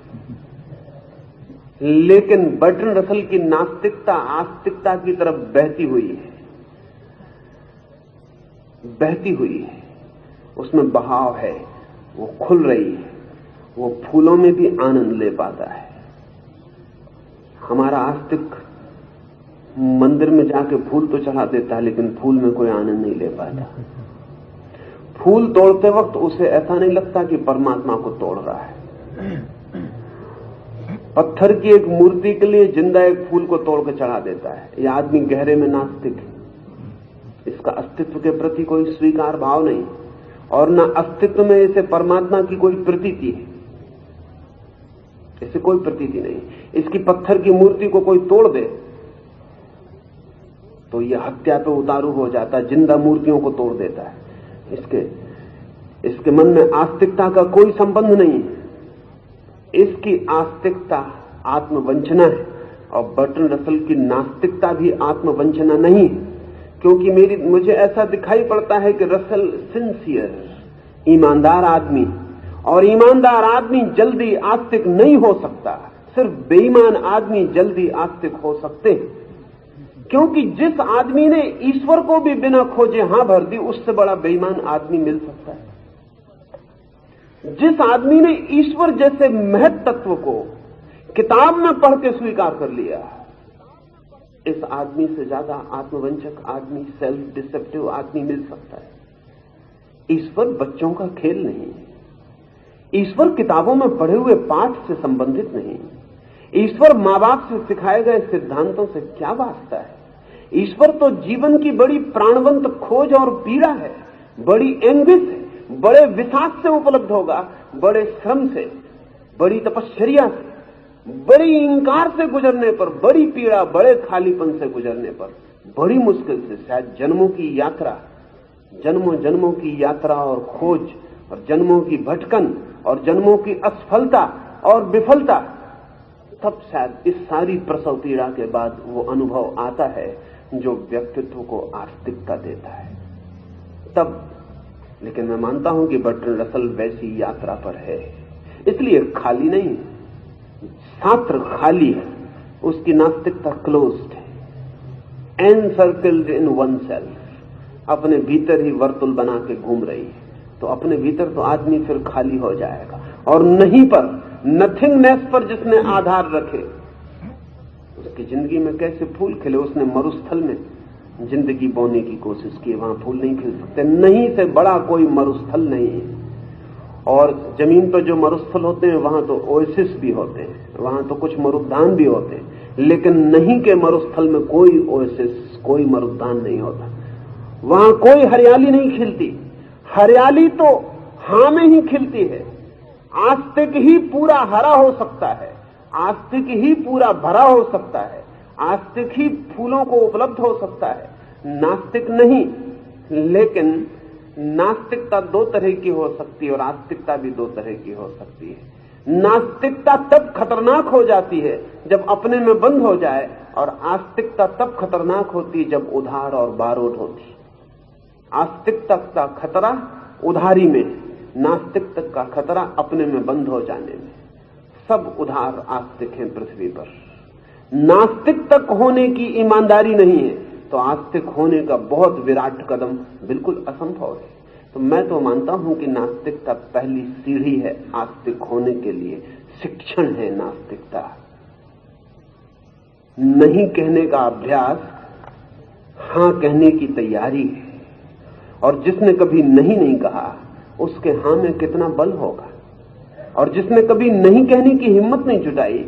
लेकिन बर्ट्रैंड रसल की नास्तिकता आस्तिकता की तरफ बहती हुई है, बहती हुई है, उसमें बहाव है, वो खुल रही है, वो फूलों में भी आनंद ले पाता है। हमारा आस्तिक मंदिर में जाके फूल तो चढ़ा देता है लेकिन फूल में कोई आनंद नहीं ले पाता। फूल तोड़ते वक्त उसे ऐसा नहीं लगता कि परमात्मा को तोड़ रहा है। पत्थर की एक मूर्ति के लिए जिंदा एक फूल को तोड़ के चढ़ा देता है। यह आदमी गहरे में नास्तिक है, इसका अस्तित्व के प्रति कोई स्वीकार भाव नहीं और न अस्तित्व में इसे परमात्मा की कोई प्रतीति है, इसे कोई प्रतीति नहीं। इसकी पत्थर की मूर्ति को कोई तोड़ दे तो यह हत्या पे उतारू हो जाता है, जिंदा मूर्तियों को तोड़ देता है। इसके मन में आस्तिकता का कोई संबंध नहीं है, इसकी आस्तिकता आत्मवंचना है। और बर्ट्रैंड रसल की नास्तिकता भी आत्मवंचना नहीं है। क्योंकि मुझे ऐसा दिखाई पड़ता है कि रसल सिंसियर, ईमानदार आदमी, और ईमानदार आदमी जल्दी आस्तिक नहीं हो सकता। सिर्फ बेईमान आदमी जल्दी आस्तिक हो सकते हैं, क्योंकि जिस आदमी ने ईश्वर को भी बिना खोजे हां भर दी, उससे बड़ा बेईमान आदमी मिल सकता है? जिस आदमी ने ईश्वर जैसे महत तत्व को किताब में पढ़ के स्वीकार कर लिया, इस आदमी से ज्यादा आत्मवंचक आदमी, सेल्फ डिसेप्टिव आदमी मिल सकता है? ईश्वर बच्चों का खेल नहीं है। ईश्वर किताबों में पढ़े हुए पाठ से संबंधित नहीं। ईश्वर मां बाप से सिखाए गए सिद्धांतों से क्या वास्ता है? ईश्वर तो जीवन की बड़ी प्राणवंत खोज और पीड़ा है, बड़ी एंग्विश है, बड़े विषाद से उपलब्ध होगा, बड़े श्रम से, बड़ी तपश्चर्या से, बड़ी इंकार से गुजरने पर, बड़ी पीड़ा, बड़े खालीपन से गुजरने पर, बड़ी मुश्किल से, शायद जन्मों की यात्रा, जन्मों जन्मों की यात्रा और खोज, और जन्मों की भटकन, और जन्मों की असफलता और विफलता, तब शायद इस सारी प्रसव पीड़ा के बाद वो अनुभव आता है जो व्यक्तित्व को आस्तिकता देता है। तब, लेकिन मैं मानता हूं कि बर्ट्रैंड रसल वैसी यात्रा पर है, इसलिए खाली नहीं, छात्र खाली है, उसकी नास्तिकता क्लोज्ड है, एनसर्कल्ड इन वन सेल्फ, अपने भीतर ही वर्तुल बना के घूम रही है। तो अपने भीतर तो आदमी फिर खाली हो जाएगा, और नहीं पर, नथिंगनेस पर जिसने आधार रखे, उसकी जिंदगी में कैसे फूल खिले? उसने मरुस्थल में जिंदगी बोने की कोशिश की, वहां फूल नहीं खिल सकते। नहीं से बड़ा कोई मरुस्थल नहीं है। और जमीन पर जो मरुस्थल होते हैं वहां तो ओएसिस भी होते हैं, वहां तो कुछ मरुद्यान भी होते हैं, लेकिन नहीं के मरुस्थल में कोई ओएसिस, कोई मरुद्यान नहीं होता। वहां कोई हरियाली नहीं खिलती। हरियाली तो हां में ही खिलती है। आस्तिक ही पूरा हरा हो सकता है, आस्तिक ही पूरा भरा हो सकता है, आस्तिक ही फूलों को उपलब्ध हो सकता है, नास्तिक नहीं। लेकिन नास्तिकता दो तरह की हो सकती है और आस्तिकता भी दो तरह की हो सकती है। नास्तिकता तब खतरनाक हो जाती है जब अपने में बंद हो जाए, और आस्तिकता तब खतरनाक होती है जब उधार और बारूद होती। आस्तिकता का खतरा उधारी में, नास्तिकता का खतरा अपने में बंद हो जाने में। सब उधार आस्तिक हैं पृथ्वी पर। नास्तिक तक होने की ईमानदारी नहीं है, तो आस्तिक होने का बहुत विराट कदम बिल्कुल असंभव है। तो मैं तो मानता हूं कि नास्तिकता पहली सीढ़ी है आस्तिक होने के लिए, शिक्षण है नास्तिकता। नहीं कहने का अभ्यास हां कहने की तैयारी है, और जिसने कभी नहीं कहा उसके हां में कितना बल होगा, और जिसने कभी नहीं कहने की हिम्मत नहीं जुटाई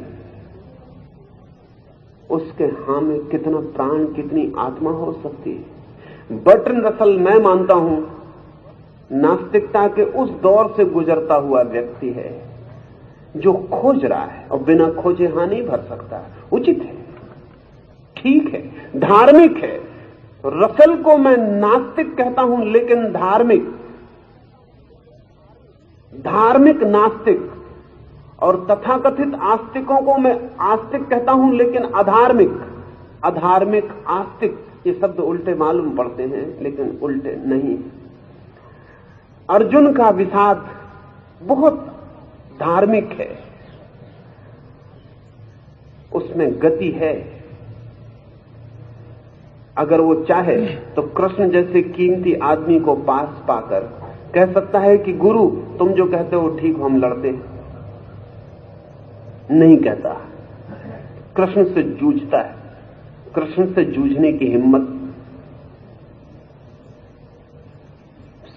उसके हां में कितना प्राण, कितनी आत्मा हो सकती है। बर्ट्रैंड रसल, मैं मानता हूं, नास्तिकता के उस दौर से गुजरता हुआ व्यक्ति है जो खोज रहा है और बिना खोजे हां नहीं भर सकता। उचित है, ठीक है, धार्मिक है। रसल को मैं नास्तिक कहता हूं, लेकिन धार्मिक नास्तिक, और तथाकथित आस्तिकों को मैं आस्तिक कहता हूं, लेकिन अधार्मिक आस्तिक। ये शब्द उल्टे मालूम पड़ते हैं, लेकिन उल्टे नहीं। अर्जुन का विषाद बहुत धार्मिक है, उसमें गति है। अगर वो चाहे तो कृष्ण जैसे कीमती आदमी को पास पाकर कह सकता है कि गुरु तुम जो कहते हो ठीक, हम लड़ते हैं। नहीं कहता, कृष्ण से जूझता है। कृष्ण से जूझने की हिम्मत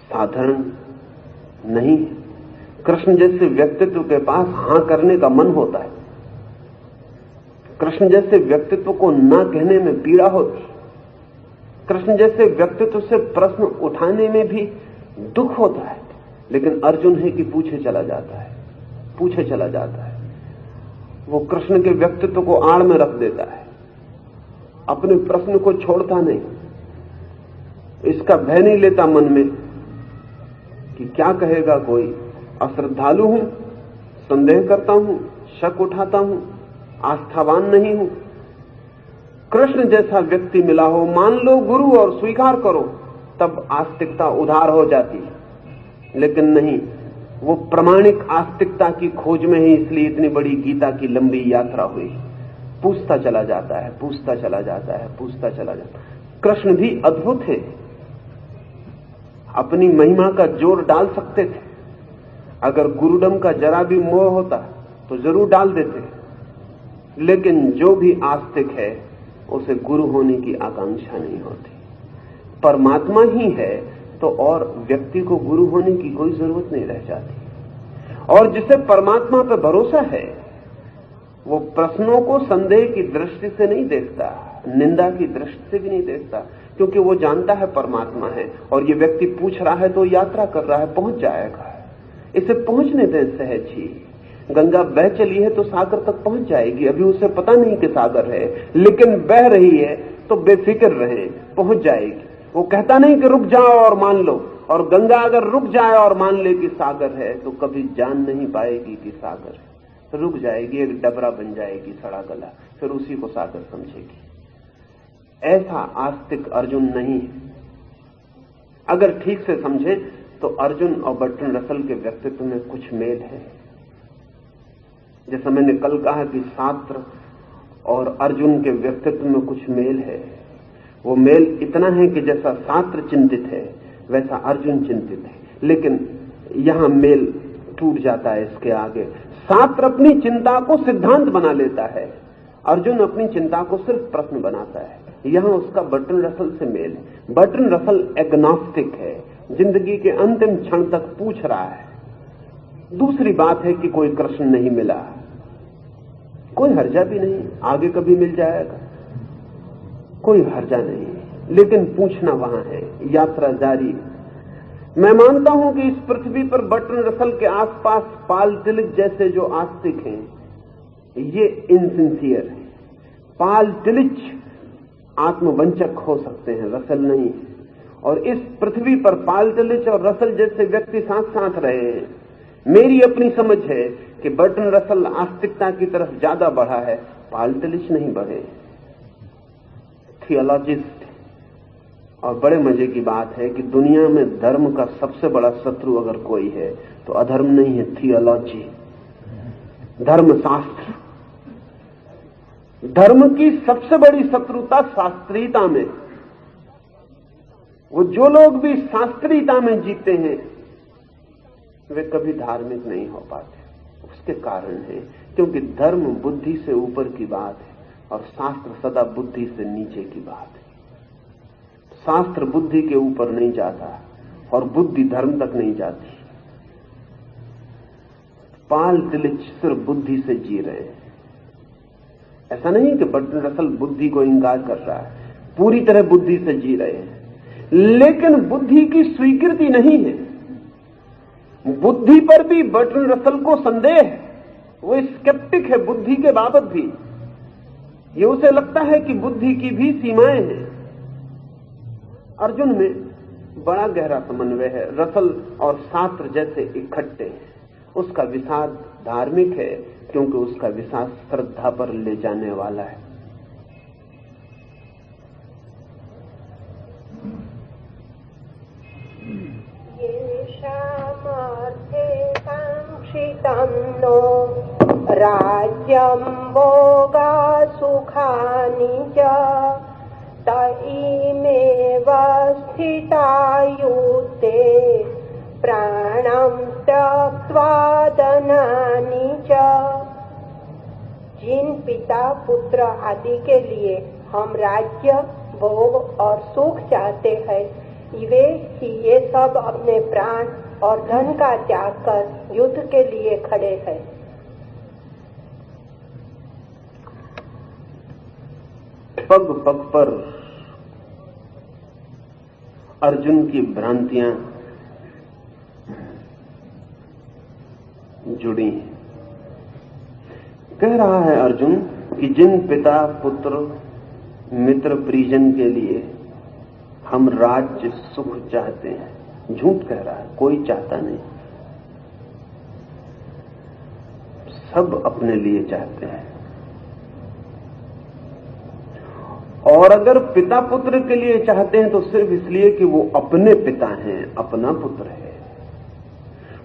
साधारण नहीं है। कृष्ण जैसे व्यक्तित्व के पास हां करने का मन होता है। कृष्ण जैसे व्यक्तित्व को ना कहने में पीड़ा होती। कृष्ण जैसे व्यक्तित्व से प्रश्न उठाने में भी दुख होता है, लेकिन अर्जुन है कि पूछे चला जाता है। वो कृष्ण के व्यक्तित्व को आड़ में रख देता है, अपने प्रश्न को छोड़ता नहीं। इसका भय नहीं लेता मन में कि क्या कहेगा कोई। अश्रद्धालु हूं, संदेह करता हूं, शक उठाता हूं, आस्थावान नहीं हूं, कृष्ण जैसा व्यक्ति मिला हो, मान लो गुरु और स्वीकार करो, तब आस्तिकता उधार हो जाती है। लेकिन नहीं, वो प्रमाणिक आस्तिकता की खोज में ही इसलिए इतनी बड़ी गीता की लंबी यात्रा हुई। पूछता चला जाता है, पूछता चला जाता है, पूछता चला जाता है। कृष्ण भी अद्भुत है, अपनी महिमा का जोर डाल सकते थे। अगर गुरुडम का जरा भी मोह होता तो जरूर डाल देते, लेकिन जो भी आस्तिक है उसे गुरु होने की आकांक्षा नहीं होती। परमात्मा ही है तो और व्यक्ति को गुरु होने की कोई जरूरत नहीं रह जाती। और जिसे परमात्मा पर भरोसा है वो प्रश्नों को संदेह की दृष्टि से नहीं देखता, निंदा की दृष्टि से भी नहीं देखता, क्योंकि वो जानता है परमात्मा है और ये व्यक्ति पूछ रहा है तो यात्रा कर रहा है, पहुंच जाएगा। इसे पहुंचने दें सहज ही। गंगा बह चली है तो सागर तक पहुंच जाएगी, अभी उसे पता नहीं कि सागर है, लेकिन बह रही है तो बेफिक्र रहे, पहुंच जाएगी। वो कहता नहीं कि रुक जाओ और मान लो, और गंगा अगर रुक जाए और मान ले कि सागर है तो कभी जान नहीं पाएगी कि सागर है, तो रुक जाएगी, एक डबरा बन जाएगी, सड़ा गला, फिर उसी को सागर समझेगी। ऐसा आस्तिक अर्जुन नहीं है। अगर ठीक से समझे तो अर्जुन और बर्ट्रैंड रसल के व्यक्तित्व में कुछ मेल है। जैसा मैंने कल कहा कि शास्त्र और अर्जुन के व्यक्तित्व में कुछ मेल है। वो मेल इतना है कि जैसा शास्त्र चिंतित है वैसा अर्जुन चिंतित है, लेकिन यहां मेल टूट जाता है इसके आगे। शास्त्र अपनी चिंता को सिद्धांत बना लेता है, अर्जुन अपनी चिंता को सिर्फ प्रश्न बनाता है। यहां उसका बर्ट्रैंड रसल से मेल है। बर्ट्रैंड रसल एग्नोस्टिक है, जिंदगी के अंतिम क्षण तक पूछ रहा है। दूसरी बात है कि कोई कृष्ण नहीं मिला, कोई हर्जा भी नहीं, आगे कभी मिल जाएगा, कोई हर्जा नहीं, लेकिन पूछना वहां है, यात्रा जारी। मैं मानता हूं कि इस पृथ्वी पर बर्ट्रैंड रसल के आसपास पाल तिलिक जैसे जो आस्तिक हैं ये इनसिंसियर है। पाल तिलिच आत्मवंचक हो सकते हैं, रसल नहीं। और इस पृथ्वी पर पाल तिलिच और रसल जैसे व्यक्ति साथ साथ रहे हैं। मेरी अपनी समझ है कि बर्ट्रैंड रसल आस्तिकता की तरफ ज्यादा बढ़ा है, पाल तिलिच नहीं बढ़े। थियोलॉजिस्ट, और बड़े मजे की बात है कि दुनिया में धर्म का सबसे बड़ा शत्रु अगर कोई है तो अधर्म नहीं है, थियोलॉजी, धर्मशास्त्र। धर्म की सबसे बड़ी शत्रुता शास्त्रीयता में। वो जो लोग भी शास्त्रीयता में जीते हैं वे कभी धार्मिक नहीं हो पाते। उसके कारण है क्योंकि धर्म बुद्धि से ऊपर की बात है और शास्त्र सदा बुद्धि से नीचे की बात है। शास्त्र बुद्धि के ऊपर नहीं जाता और बुद्धि धर्म तक नहीं जाती। पाल तिलिच सिर्फ बुद्धि से जी रहे हैं। ऐसा नहीं कि बर्ट्रैंड रसल बुद्धि को इंकार कर रहा है, पूरी तरह बुद्धि से जी रहे हैं, लेकिन बुद्धि की स्वीकृति नहीं है। बुद्धि पर भी बर्ट्रैंड रसल को संदेह है, वो स्केप्टिक है बुद्धि के बाबत भी। ये उसे लगता है कि बुद्धि की भी सीमाएं हैं। अर्जुन में बड़ा गहरा समन्वय है, रसल और शास्त्र जैसे इकट्ठे हैं। उसका विषाद धार्मिक है क्योंकि उसका विश्वास श्रद्धा पर ले जाने वाला है। नो राज्यं भोगा सुखानि च तइमेव स्थिता युते प्राणं त्यक्त्वा धनानि च। जिन पिता पुत्र आदि के लिए हम राज्य भोग और सुख चाहते हैं वे ही ये सब अपने प्राण और धन का त्याग कर युद्ध के लिए खड़े हैं। पग पग पर अर्जुन की भ्रांतियां जुड़ी। कह रहा है अर्जुन कि जिन पिता पुत्र मित्र परिजन के लिए हम राज्य सुख चाहते हैं, झूठ कह रहा है, कोई चाहता नहीं, सब अपने लिए चाहते हैं। और अगर पिता पुत्र के लिए चाहते हैं तो सिर्फ इसलिए कि वो अपने पिता हैं, अपना पुत्र है।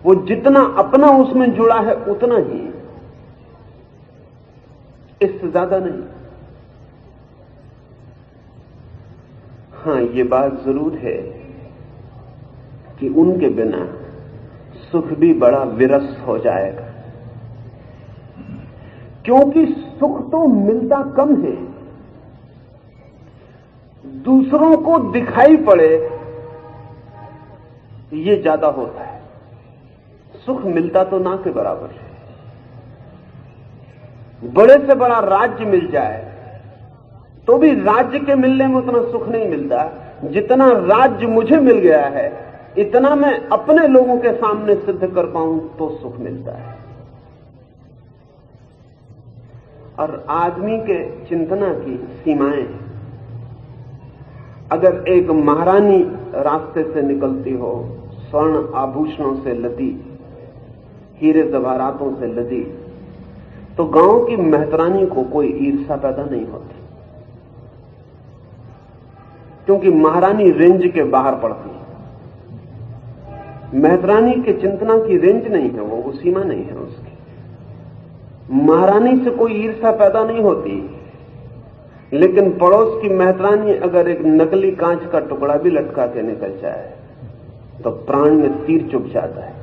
वो जितना अपना उसमें जुड़ा है उतना ही, इससे ज्यादा नहीं। हां, ये बात जरूर है कि उनके बिना सुख भी बड़ा विरस हो जाएगा, क्योंकि सुख तो मिलता कम है। दूसरों को दिखाई पड़े ये ज्यादा होता है, सुख मिलता तो ना के बराबर है। बड़े से बड़ा राज्य मिल जाए तो भी राज्य के मिलने में उतना सुख नहीं मिलता जितना राज्य मुझे मिल गया है, इतना मैं अपने लोगों के सामने सिद्ध कर पाऊं तो सुख मिलता है। और आदमी के चिंतना की सीमाएं, अगर एक महारानी रास्ते से निकलती हो, स्वर्ण आभूषणों से लदी, हीरे जवाहरातों से लदी, तो गांव की मेहतरानी को कोई ईर्ष्या पैदा नहीं होती, क्योंकि महारानी रेंज के बाहर पड़ती है। मेहतरानी के चिंतना की रेंज नहीं है, वो सीमा नहीं है उसकी। महारानी से कोई ईर्ष्या पैदा नहीं होती, लेकिन पड़ोस की मेहतरानी अगर एक नकली कांच का टुकड़ा भी लटका के निकल जाए तो प्राण में तीर चुभ जाता है,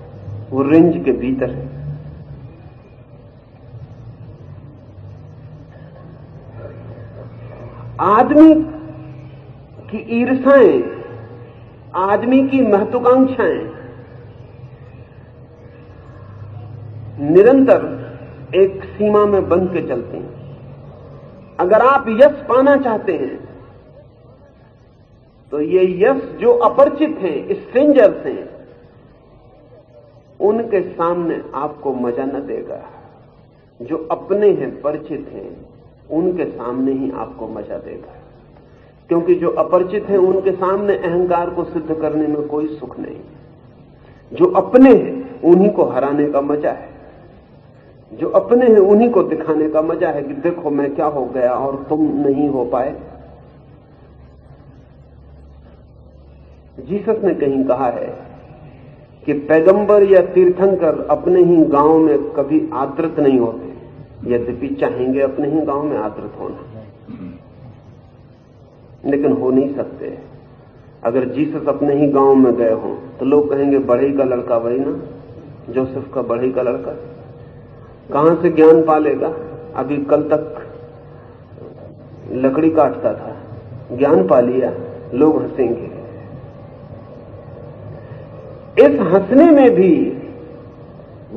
वो रेंज के भीतर है। आदमी की ईर्ष्याएं, आदमी की महत्वाकांक्षाएं निरंतर एक सीमा में बंध के चलती हैं। अगर आप यश पाना चाहते हैं तो ये यश जो अपरिचित हैं, स्ट्रेंजर्स हैं, उनके सामने आपको मजा न देगा। जो अपने हैं, परिचित हैं, उनके सामने ही आपको मजा देगा, क्योंकि जो अपरिचित हैं उनके सामने अहंकार को सिद्ध करने में कोई सुख नहीं। जो अपने हैं उन्हीं को हराने का मजा है, जो अपने हैं उन्हीं को दिखाने का मजा है कि देखो मैं क्या हो गया और तुम नहीं हो पाए। जीसस ने कहीं कहा है कि पैगंबर या तीर्थंकर अपने ही गांव में कभी आदृत नहीं होते, यद्यपि चाहेंगे अपने ही गांव में आदृत होना, लेकिन हो नहीं सकते। अगर जीसस अपने ही गांव में गए हों तो लोग कहेंगे बढ़ई का लड़का, वही ना जोसेफ का बढ़ई का लड़का, कहां से ज्ञान पालेगा? अभी कल तक लकड़ी काटता था, ज्ञान पा लिया, लोग हंसेंगे। इस हंसने में भी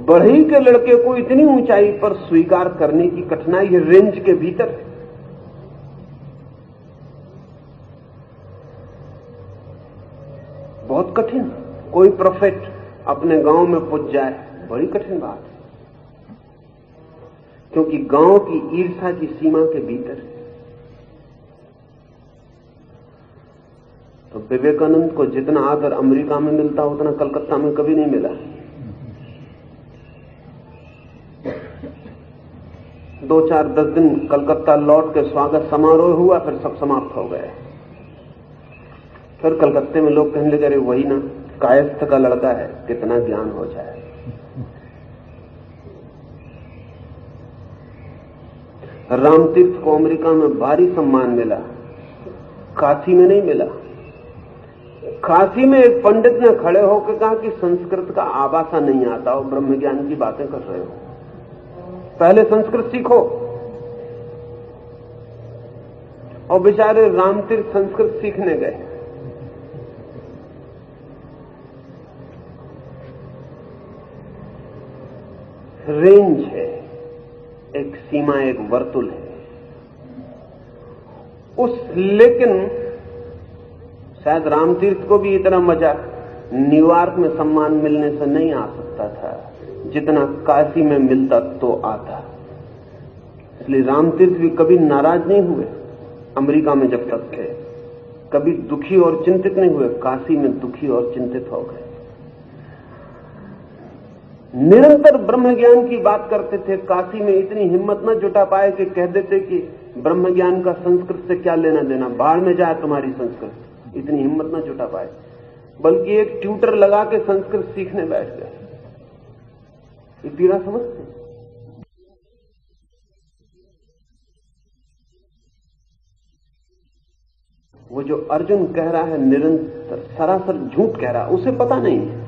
बढ़ई के लड़के को इतनी ऊंचाई पर स्वीकार करने की कठिनाई है, रेंज के भीतर। बहुत कठिन। कोई प्रोफेट अपने गांव में पहुंच जाए, बड़ी कठिन बात है, क्योंकि गांव की ईर्ष्या की सीमा के भीतर है। तो विवेकानंद को जितना आदर अमेरिका में मिलता उतना कलकत्ता में कभी नहीं मिला। 2-4-10 दिन कलकत्ता लौट के स्वागत समारोह हुआ, फिर सब समाप्त हो गया। फिर कलकत्ते में लोग कहने लगे, अरे वही ना कायस्थ का लड़का है, कितना ज्ञान हो जाए। रामतीर्थ को अमेरिका में भारी सम्मान मिला, काशी में नहीं मिला। काशी में एक पंडित ने खड़े होकर कहा कि संस्कृत का आभासा नहीं आता और ब्रह्म ज्ञान की बातें कर रहे हो, पहले संस्कृत सीखो। और बेचारे रामतीर्थ संस्कृत सीखने गए। रेंज है, एक सीमा, एक वर्तुल है उस। लेकिन शायद रामतीर्थ को भी इतना मजा न्यूयॉर्क में सम्मान मिलने से नहीं आ सकता था जितना काशी में मिलता तो आता। इसलिए रामतीर्थ भी कभी नाराज नहीं हुए अमेरिका में जब तक थे, कभी दुखी और चिंतित नहीं हुए। काशी में दुखी और चिंतित हो गए। निरंतर ब्रह्म ज्ञान की बात करते थे। काशी में इतनी हिम्मत न जुटा पाए कि कह देते कि ब्रह्म ज्ञान का संस्कृत से क्या लेना देना, बाढ़ में जाए तुम्हारी संस्कृत, इतनी हिम्मत ना जुटा पाए, बल्कि एक ट्यूटर लगा के संस्कृत सीखने बैठ गए। ये पीड़ा समझते हैं? वो जो अर्जुन कह रहा है निरंतर सरासर झूठ कह रहा है, उसे पता नहीं है,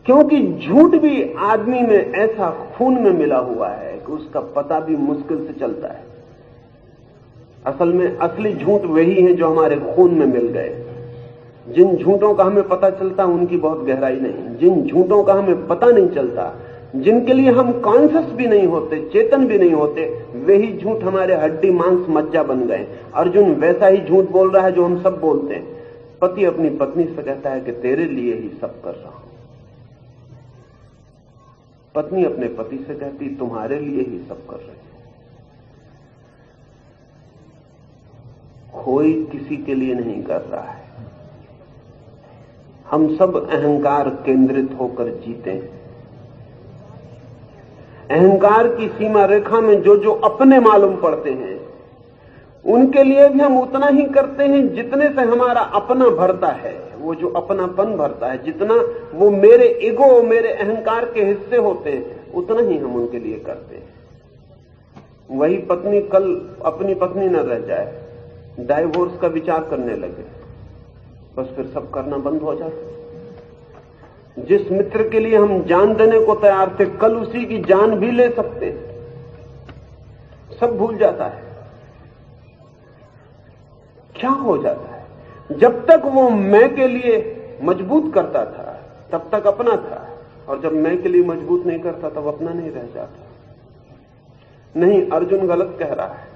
क्योंकि झूठ भी आदमी में ऐसा खून में मिला हुआ है कि उसका पता भी मुश्किल से चलता है। असल में असली झूठ वही है जो हमारे खून में मिल गए। जिन झूठों का हमें पता चलता उनकी बहुत गहराई नहीं, जिन झूठों का हमें पता नहीं चलता, जिनके लिए हम कॉन्शियस भी नहीं होते, चेतन भी नहीं होते, वही झूठ हमारे हड्डी मांस मज्जा बन गए। अर्जुन वैसा ही झूठ बोल रहा है जो हम सब बोलते हैं। पति अपनी पत्नी से कहता है कि तेरे लिए ही सब कर रहा हूं, पत्नी अपने पति से कहती तुम्हारे लिए ही सब कर रहे हैं। कोई किसी के लिए नहीं कर रहा है। हम सब अहंकार केंद्रित होकर जीते हैं। अहंकार की सीमा रेखा में जो जो अपने मालूम पड़ते हैं उनके लिए भी हम उतना ही करते हैं जितने से हमारा अपना भरता है। वो जो अपनापन भरता है, जितना वो मेरे ईगो, मेरे अहंकार के हिस्से होते हैं, उतना ही हम उनके लिए करते हैं। वही पत्नी कल अपनी पत्नी न रह जाए, डाइवोर्स का विचार करने लगे, बस फिर सब करना बंद हो जाता। जिस मित्र के लिए हम जान देने को तैयार थे, कल उसी की जान भी ले सकते, सब भूल जाता है। क्या हो जाता है? जब तक वो मैं के लिए मजबूत करता था तब तक अपना था, और जब मैं के लिए मजबूत नहीं करता तब अपना नहीं रह जाता। नहीं, अर्जुन गलत कह रहा है,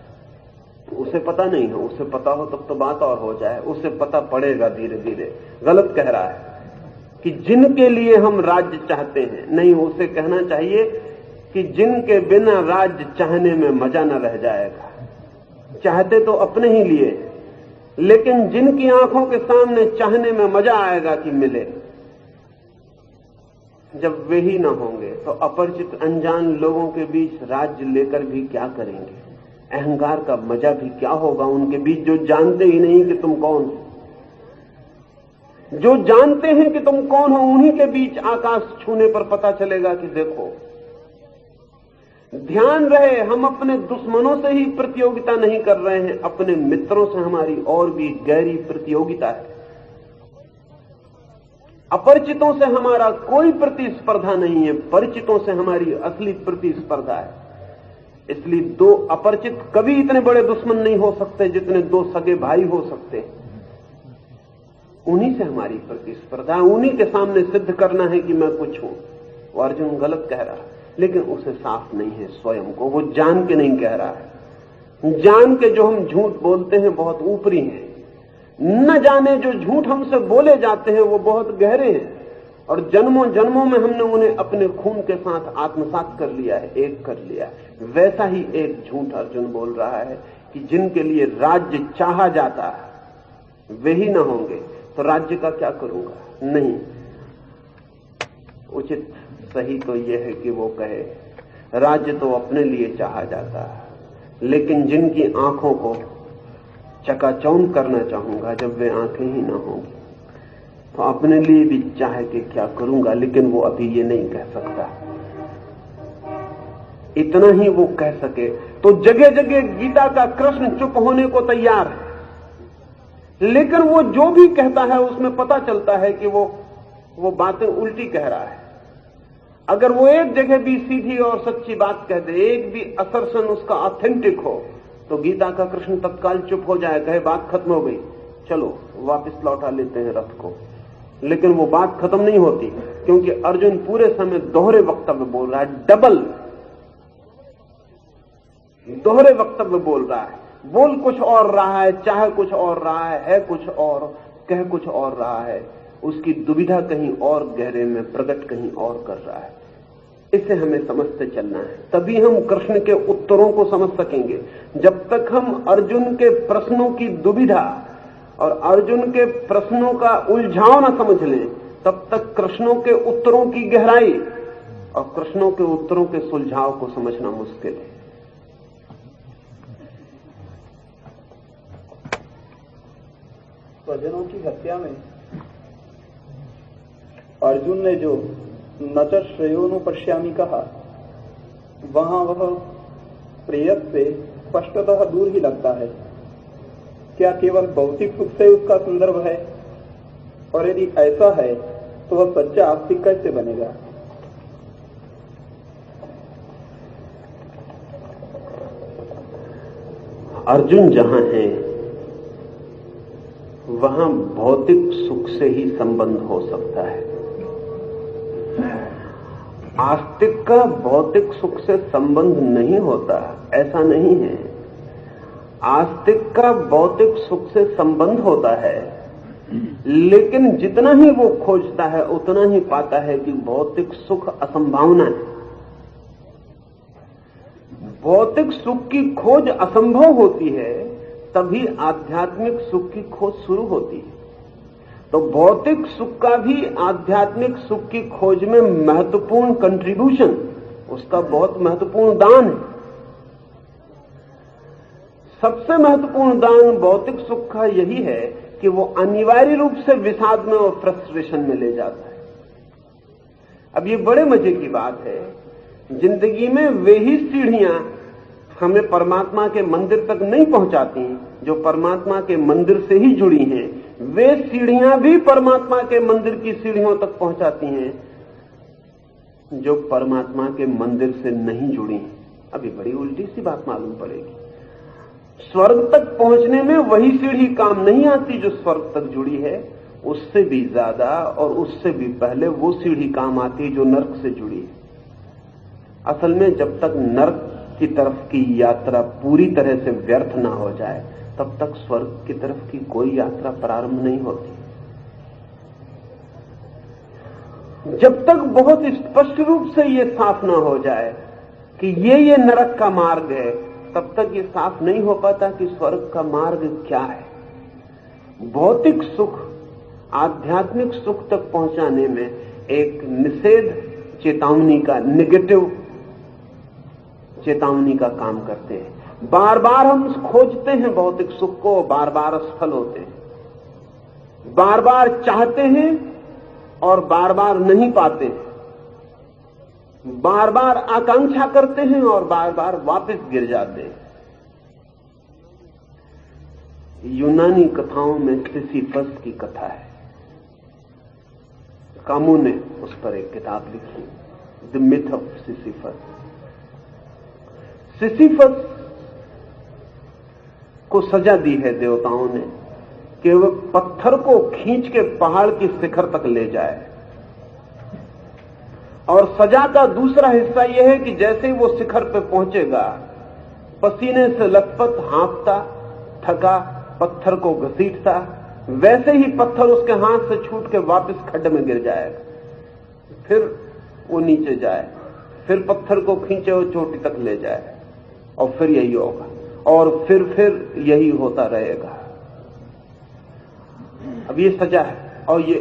उसे पता नहीं हो, उसे पता हो तब तो बात और हो जाए, उसे पता पड़ेगा धीरे धीरे। गलत कह रहा है कि जिनके लिए हम राज्य चाहते हैं, नहीं, उसे कहना चाहिए कि जिनके बिना राज्य चाहने में मजा न रह जाएगा। चाहते तो अपने ही लिए, लेकिन जिनकी आंखों के सामने चाहने में मजा आएगा कि मिले, जब वे ही ना होंगे तो अपरिचित अनजान लोगों के बीच राज्य लेकर भी क्या करेंगे? अहंकार का मजा भी क्या होगा उनके बीच, जो जानते ही नहीं कि तुम कौन हो। जो जानते हैं कि तुम कौन हो, उन्हीं के बीच आकाश छूने पर पता चलेगा कि देखो। ध्यान रहे, हम अपने दुश्मनों से ही प्रतियोगिता नहीं कर रहे हैं, अपने मित्रों से हमारी और भी गहरी प्रतियोगिता है। अपरिचितों से हमारा कोई प्रतिस्पर्धा नहीं है, परिचितों से हमारी असली प्रतिस्पर्धा है। इसलिए दो अपरिचित कभी इतने बड़े दुश्मन नहीं हो सकते जितने दो सगे भाई हो सकते। उन्हीं से हमारी प्रतिस्पर्धा, उन्हीं के सामने सिद्ध करना है कि मैं कुछ हूं। वो अर्जुन गलत कह रहा है, लेकिन उसे साफ नहीं है स्वयं को, वो जान के नहीं कह रहा है। जान के जो हम झूठ बोलते हैं बहुत ऊपरी हैं, न जाने जो झूठ हमसे बोले जाते हैं वो बहुत गहरे हैं, और जन्मों जन्मों में हमने उन्हें अपने खून के साथ आत्मसात कर लिया है, एक कर लिया है। वैसा ही एक झूठ अर्जुन बोल रहा है कि जिनके लिए राज्य चाहा जाता है वे ही न होंगे तो राज्य का क्या करूंगा? नहीं, उचित सही तो यह है कि वो कहे राज्य तो अपने लिए चाहा जाता है, लेकिन जिनकी आंखों को चकाचौंध करना चाहूंगा जब वे आंखें ही ना होंगी तो अपने लिए भी चाह के क्या करूंगा, लेकिन वो अभी ये नहीं कह सकता। इतना ही वो कह सके तो जगह जगह गीता का कृष्ण चुप होने को तैयार है, लेकिन वो जो भी कहता है उसमें पता चलता है कि वो बातें उल्टी कह रहा है। अगर वो एक जगह भी सीधी और सच्ची बात कह दे, एक भी असर्शन उसका ऑथेंटिक हो, तो गीता का कृष्ण तत्काल चुप हो जाए, कहे बात खत्म हो गई, चलो वापस लौटा लेते हैं रथ को। लेकिन वो बात खत्म नहीं होती, क्योंकि अर्जुन पूरे समय दोहरे वक्तव्य बोल रहा है, डबल दोहरे वक्तव्य बोल रहा है। बोल कुछ और रहा है, चाहे कुछ और रहा है कुछ और, कह कुछ और रहा है, उसकी दुविधा कहीं और गहरे में प्रकट कहीं और कर रहा है। इसे हमें समझते चलना है, तभी हम कृष्ण के उत्तरों को समझ सकेंगे। जब तक हम अर्जुन के प्रश्नों की दुविधा और अर्जुन के प्रश्नों का उलझाव न समझ लें, तब तक कृष्णों के उत्तरों की गहराई और कृष्णों के उत्तरों के सुलझाव को समझना मुश्किल है। स्वजनों की हत्या में अर्जुन ने जो नच श्रेयोनु पश्यामि कहा, वहां वह प्रेयस से स्पष्टतः दूर ही लगता है। क्या केवल भौतिक सुख से उसका संदर्भ है? और यदि ऐसा है तो वह सच्चा आस्तिक कैसे बनेगा? अर्जुन जहां है वहां भौतिक सुख से ही संबंध हो सकता है। आस्तिक का भौतिक सुख से संबंध नहीं होता, ऐसा नहीं है। आस्तिक का भौतिक सुख से संबंध होता है, लेकिन जितना ही वो खोजता है उतना ही पाता है कि भौतिक सुख असंभावना है। भौतिक सुख की खोज असंभव होती है, तभी आध्यात्मिक सुख की खोज शुरू होती है। तो भौतिक सुख का भी आध्यात्मिक सुख की खोज में महत्वपूर्ण कंट्रीब्यूशन, उसका बहुत महत्वपूर्ण दान है। सबसे महत्वपूर्ण दान भौतिक सुख का यही है कि वो अनिवार्य रूप से विषाद में और फ्रस्ट्रेशन में ले जाता है। अब ये बड़े मजे की बात है, जिंदगी में वे ही सीढ़ियां हमें परमात्मा के मंदिर तक नहीं पहुंचाती, जो परमात्मा के मंदिर से ही जुड़ी हैं। वे सीढ़ियां भी परमात्मा के मंदिर की सीढ़ियों तक पहुंचाती हैं जो परमात्मा के मंदिर से नहीं जुड़ी हैं। अभी बड़ी उल्टी सी बात मालूम पड़ेगी। स्वर्ग तक पहुंचने में वही सीढ़ी काम नहीं आती जो स्वर्ग तक जुड़ी है, उससे भी ज्यादा और उससे भी पहले वो सीढ़ी काम आती जो नर्क से जुड़ी है। असल में जब तक नर्क की तरफ की यात्रा पूरी तरह से व्यर्थ ना हो जाए, तब तक स्वर्ग की तरफ की कोई यात्रा प्रारंभ नहीं होती। जब तक बहुत स्पष्ट रूप से ये साफ ना हो जाए कि ये नरक का मार्ग है, तब तक ये साफ नहीं हो पाता कि स्वर्ग का मार्ग क्या है। भौतिक सुख आध्यात्मिक सुख तक पहुंचाने में एक निषेध चेतावनी का, नेगेटिव चेतावनी का काम करते हैं। बार बार हम खोजते हैं भौतिक सुख को, बार बार असफल होते हैं। बार बार चाहते हैं और बार बार नहीं पाते हैं। बार बार आकांक्षा करते हैं और बार बार वापस गिर जाते हैं। यूनानी कथाओं में सिसिफस की कथा है। कामू ने उस पर एक किताब लिखी, the myth of Sisyphus. Sisyphus को सजा दी है देवताओं ने कि वह पत्थर को खींच के पहाड़ की शिखर तक ले जाए, और सजा का दूसरा हिस्सा यह है कि जैसे ही वो शिखर पे पहुंचेगा, पसीने से लथपथ, हाँफता, थका, पत्थर को घसीटता, वैसे ही पत्थर उसके हाथ से छूट के वापस खड्ड में गिर जाएगा। फिर वो नीचे जाए, फिर पत्थर को खींचे और चोटी तक ले जाए, और फिर यही होगा, और फिर यही होता रहेगा। अब ये सजा है और ये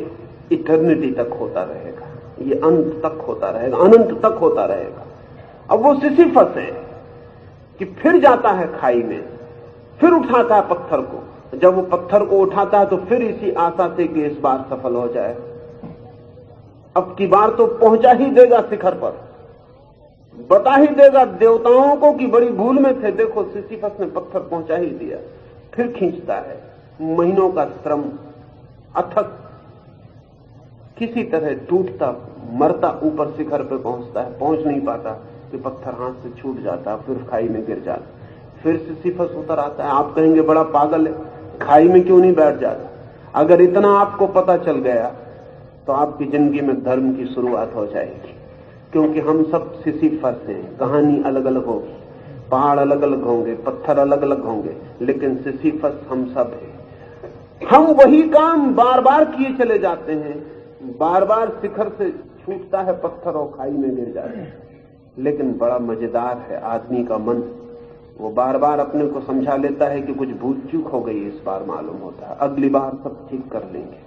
इटर्निटी तक होता रहेगा, ये अंत तक होता रहेगा, अनंत तक होता रहेगा। अब वो सिसिफस है कि फिर जाता है खाई में, फिर उठाता है पत्थर को। जब वो पत्थर को उठाता है तो फिर इसी आशा से कि इस बार सफल हो जाए, अब की बार तो पहुंचा ही देगा शिखर पर, बता ही देगा देवताओं को कि बड़ी भूल में थे, देखो सिसिफस ने पत्थर पहुंचा ही दिया। फिर खींचता है, महीनों का श्रम अथक, किसी तरह टूटता मरता ऊपर शिखर पे पहुंचता है, पहुंच नहीं पाता कि पत्थर हाथ से छूट जाता, फिर खाई में गिर जाता। फिर सिसिफस उतर आता है। आप कहेंगे बड़ा पागल है, खाई में क्यों नहीं बैठ जाता? अगर इतना आपको पता चल गया तो आपकी जिंदगी में धर्म की शुरुआत हो जाएगी, क्योंकि हम सब सिसिफस हैं। कहानी अलग अलग होगी, पहाड़ अलग अलग होंगे, पत्थर अलग अलग होंगे, लेकिन सिसिफस हम सब हैं। हम वही काम बार बार किए चले जाते हैं, बार बार शिखर से छूटता है पत्थर और खाई में गिर जाता है। लेकिन बड़ा मजेदार है आदमी का मन, वो बार बार अपने को समझा लेता है कि कुछ भूल चूक हो गई, इस बार मालूम होता है, अगली बार सब ठीक कर लेंगे,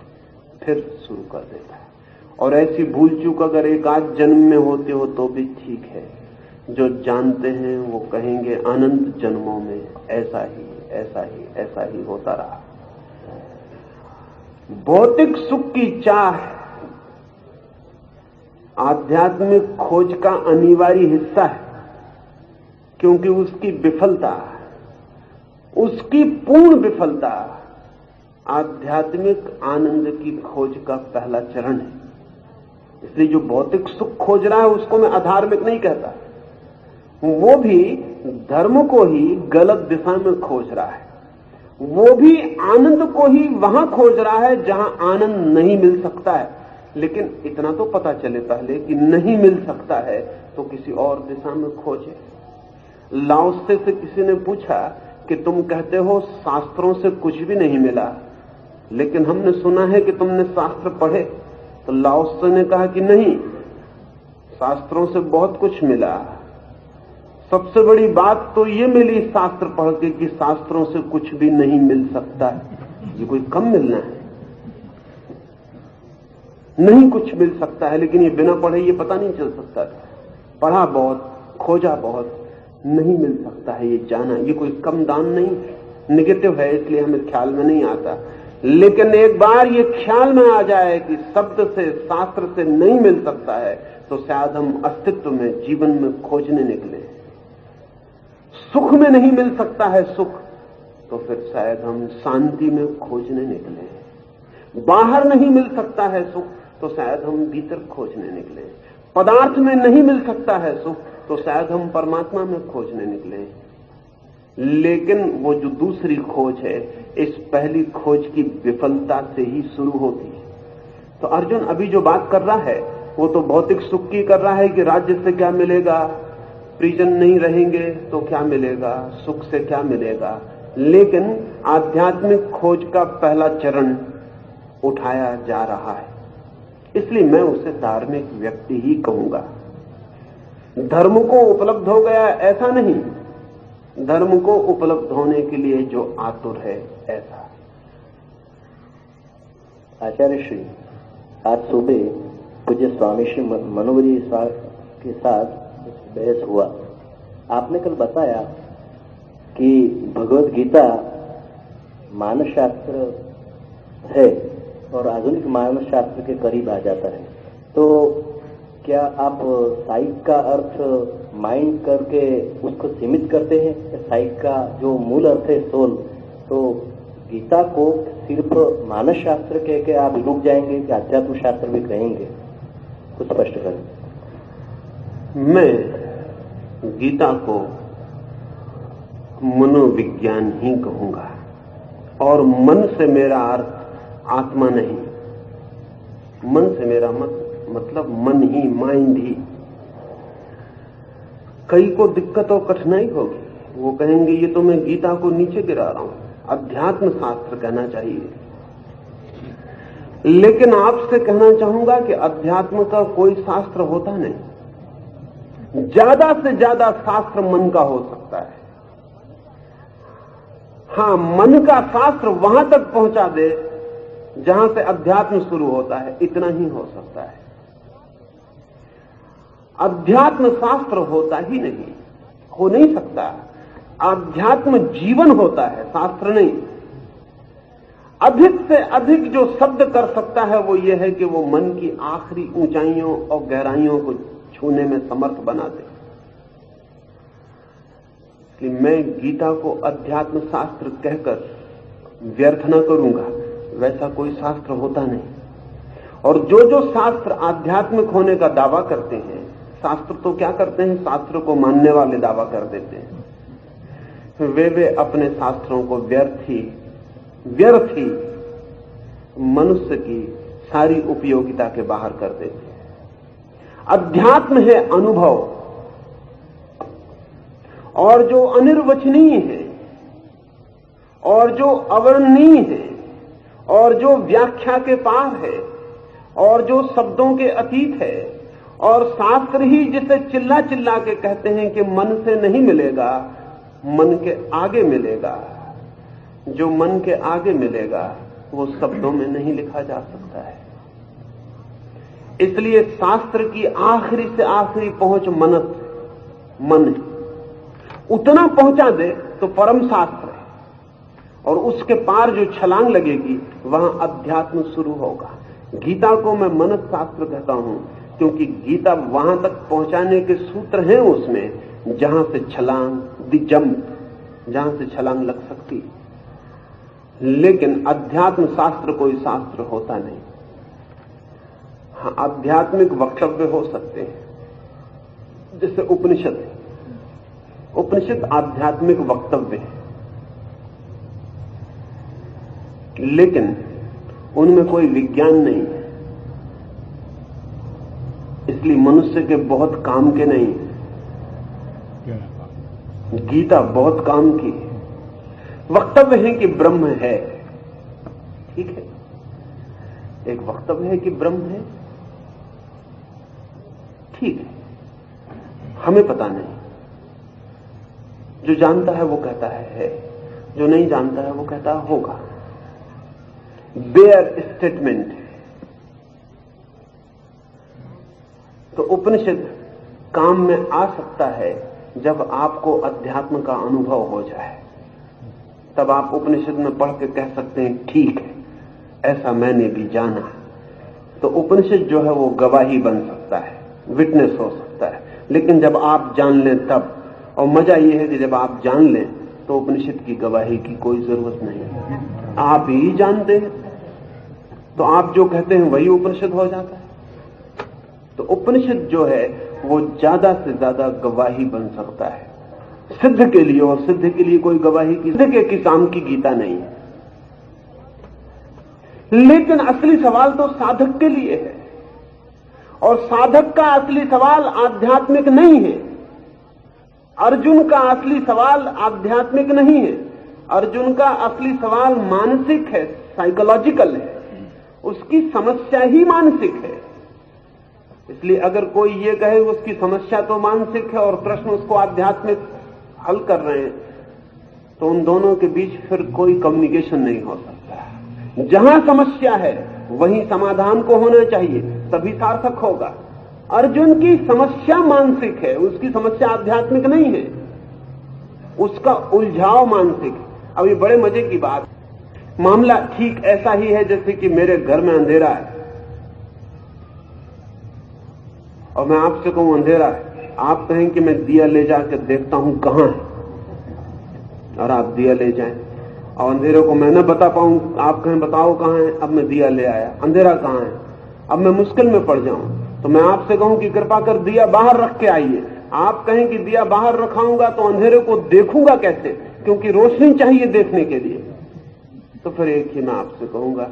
फिर शुरू कर देता है। और ऐसी भूल चूक अगर एक आध जन्म में होते हो तो भी ठीक है। जो जानते हैं वो कहेंगे अनंत जन्मों में ऐसा ही होता रहा। भौतिक सुख की चाह आध्यात्मिक खोज का अनिवार्य हिस्सा है, क्योंकि उसकी विफलता, उसकी पूर्ण विफलता आध्यात्मिक आनंद की खोज का पहला चरण है। इसलिए जो भौतिक सुख खोज रहा है उसको मैं अधार्मिक नहीं कहता, वो भी धर्म को ही गलत दिशा में खोज रहा है, वो भी आनंद को ही वहां खोज रहा है जहां आनंद नहीं मिल सकता है। लेकिन इतना तो पता चले पहले कि नहीं मिल सकता है तो किसी और दिशा में खोजे। लाओत्से से किसी ने पूछा कि तुम कहते हो शास्त्रों से कुछ भी नहीं मिला, लेकिन हमने सुना है कि तुमने शास्त्र पढ़े। तो लाओत्से ने कहा कि नहीं, शास्त्रों से बहुत कुछ मिला। सबसे बड़ी बात तो ये मिली शास्त्र पढ़ के कि शास्त्रों से कुछ भी नहीं मिल सकता है। ये कोई कम मिलना है? नहीं कुछ मिल सकता है, लेकिन ये बिना पढ़े ये पता नहीं चल सकता। पढ़ा बहुत, खोजा बहुत, नहीं मिल सकता है ये जाना। ये कोई कम दान नहीं, निगेटिव है, इसलिए हमें ख्याल में नहीं आता। लेकिन एक बार ये ख्याल में आ जाए कि शब्द से, शास्त्र से नहीं मिल सकता है, तो शायद हम अस्तित्व में, जीवन में खोजने निकले। सुख में नहीं मिल सकता है सुख, तो फिर शायद हम शांति में खोजने निकले। बाहर नहीं मिल सकता है सुख, तो शायद हम भीतर खोजने निकले। पदार्थ में नहीं मिल सकता है सुख, तो शायद हम परमात्मा में खोजने निकले। लेकिन वो जो दूसरी खोज है, इस पहली खोज की विफलता से ही शुरू होती है। तो अर्जुन अभी जो बात कर रहा है वो तो भौतिक सुख की कर रहा है कि राज्य से क्या मिलेगा, परिजन नहीं रहेंगे तो क्या मिलेगा, सुख से क्या मिलेगा। लेकिन आध्यात्मिक खोज का पहला चरण उठाया जा रहा है, इसलिए मैं उसे धार्मिक व्यक्ति ही कहूंगा। धर्म को उपलब्ध हो गया ऐसा नहीं, धर्म को उपलब्ध होने के लिए जो आतुर है ऐसा। आचार्य श्री, आज सुबह पूज्य स्वामी श्री मनोहरी के साथ बहस हुआ। आपने कल बताया कि भगवत गीता मानस शास्त्र है और आधुनिक मानस शास्त्र के करीब आ जाता है। तो क्या आप साइक का अर्थ माइंड करके उसको सीमित करते हैं? साइक का जो मूल अर्थ है सोल, तो गीता को सिर्फ मानस शास्त्र कह के आप रुक जाएंगे कि अध्यात्म शास्त्र भी कहेंगे? कुछ स्पष्ट करें। मैं गीता को मनोविज्ञान ही कहूंगा, और मन से मेरा अर्थ आत्मा नहीं। मन से मेरा मतलब मन ही, माइंड ही। कई को दिक्कत और कठिनाई होगी, वो कहेंगे ये तो मैं गीता को नीचे गिरा रहा हूं, अध्यात्म शास्त्र कहना चाहिए। लेकिन आपसे कहना चाहूंगा कि अध्यात्म का कोई शास्त्र होता नहीं। ज्यादा से ज्यादा शास्त्र मन का हो सकता है। हां, मन का शास्त्र वहां तक पहुंचा दे जहां से अध्यात्म शुरू होता है, इतना ही हो सकता है। अध्यात्म शास्त्र होता ही नहीं, हो नहीं सकता। अध्यात्म जीवन होता है, शास्त्र नहीं। अधिक से अधिक जो शब्द कर सकता है वो ये है कि वो मन की आखिरी ऊंचाइयों और गहराइयों को छूने में समर्थ बना दे। कि मैं गीता को अध्यात्म शास्त्र कहकर व्यर्थ न करूंगा, वैसा कोई शास्त्र होता नहीं। और जो शास्त्र आध्यात्मिक होने का दावा करते हैं, शास्त्र तो क्या करते हैं, शास्त्र को मानने वाले दावा कर देते हैं। वे अपने शास्त्रों को व्यर्थ ही मनुष्य की सारी उपयोगिता के बाहर कर देते हैं। अध्यात्म है अनुभव, और जो अनिर्वचनीय है, और जो अवर्णनीय है, और जो व्याख्या के पार है, और जो शब्दों के अतीत है, और शास्त्र ही जिसे चिल्ला चिल्ला के कहते हैं कि मन से नहीं मिलेगा, मन के आगे मिलेगा। जो मन के आगे मिलेगा वो शब्दों में नहीं लिखा जा सकता है। इसलिए शास्त्र की आखिरी से आखिरी पहुंच मन है। उतना पहुंचा दे तो परम शास्त्र है, और उसके पार जो छलांग लगेगी वहां अध्यात्म शुरू होगा। गीता को मैं मनस शास्त्र कहता हूं क्योंकि गीता वहां तक पहुंचाने के सूत्र हैं उसमें जहां से छलांग, दी जंप, जहां से छलांग लग सकती। लेकिन अध्यात्म शास्त्र कोई शास्त्र होता नहीं। हाँ, आध्यात्मिक वक्तव्य हो सकते हैं, जैसे उपनिषद। उपनिषद आध्यात्मिक वक्तव्य है, लेकिन उनमें कोई विज्ञान नहीं है, इसलिए मनुष्य के बहुत काम के नहीं है। गीता बहुत काम की है। वक्तव्य है कि ब्रह्म है, ठीक है, एक वक्तव्य है कि ब्रह्म है, ठीक है, हमें पता नहीं। जो जानता है वो कहता है, जो नहीं जानता है वो कहता है होगा। बेयर स्टेटमेंट है। तो उपनिषद काम में आ सकता है जब आपको अध्यात्म का अनुभव हो जाए, तब आप उपनिषद में पढ़ के कह सकते हैं ठीक है, ऐसा मैंने भी जाना। तो उपनिषद जो है वो गवाही बन सकता है, विटनेस हो सकता है। लेकिन जब आप जान लें तब, और मजा यह है कि जब आप जान लें तो उपनिषद की गवाही की कोई जरूरत नहीं है। आप ही जानते हैं तो आप जो कहते हैं वही उपनिषद हो जाता है। तो उपनिषद जो है वो ज्यादा से ज्यादा गवाही बन सकता है सिद्ध के लिए, और सिद्ध के लिए कोई गवाही की सिद्ध के किसान की गीता नहीं है। लेकिन असली सवाल तो साधक के लिए है, और साधक का असली सवाल आध्यात्मिक नहीं है। अर्जुन का असली सवाल आध्यात्मिक नहीं है, अर्जुन का असली सवाल मानसिक है, साइकोलॉजिकल है, उसकी समस्या ही मानसिक है। इसलिए अगर कोई ये कहे उसकी समस्या तो मानसिक है और कृष्ण उसको आध्यात्मिक हल कर रहे हैं, तो उन दोनों के बीच फिर कोई कम्युनिकेशन नहीं हो सकता। जहां समस्या है वहीं समाधान को होना चाहिए, तभी सार्थक होगा। अर्जुन की समस्या मानसिक है, उसकी समस्या आध्यात्मिक नहीं है, उसका उलझाव मानसिक है। अब ये बड़े मजे की बात, मामला ठीक ऐसा ही है जैसे कि मेरे घर में अंधेरा है और मैं आपसे कहूं अंधेरा है, आप कहें कि मैं दिया ले जाकर देखता हूं कहां है, और आप दिया ले जाएं, और अंधेरे को मैं न बता पाऊं, आप कहें बताओ कहां है, अब मैं दिया ले आया, अंधेरा कहां है, अब मैं मुश्किल में पड़ जाऊं, तो मैं आपसे कहूं कि कृपा कर दिया बाहर रख के आइए, आप कहें कि दिया बाहर रखाऊंगा तो अंधेरे को देखूंगा कैसे, क्योंकि रोशनी चाहिए देखने के लिए। तो फिर एक ही मैं आपसे कहूंगा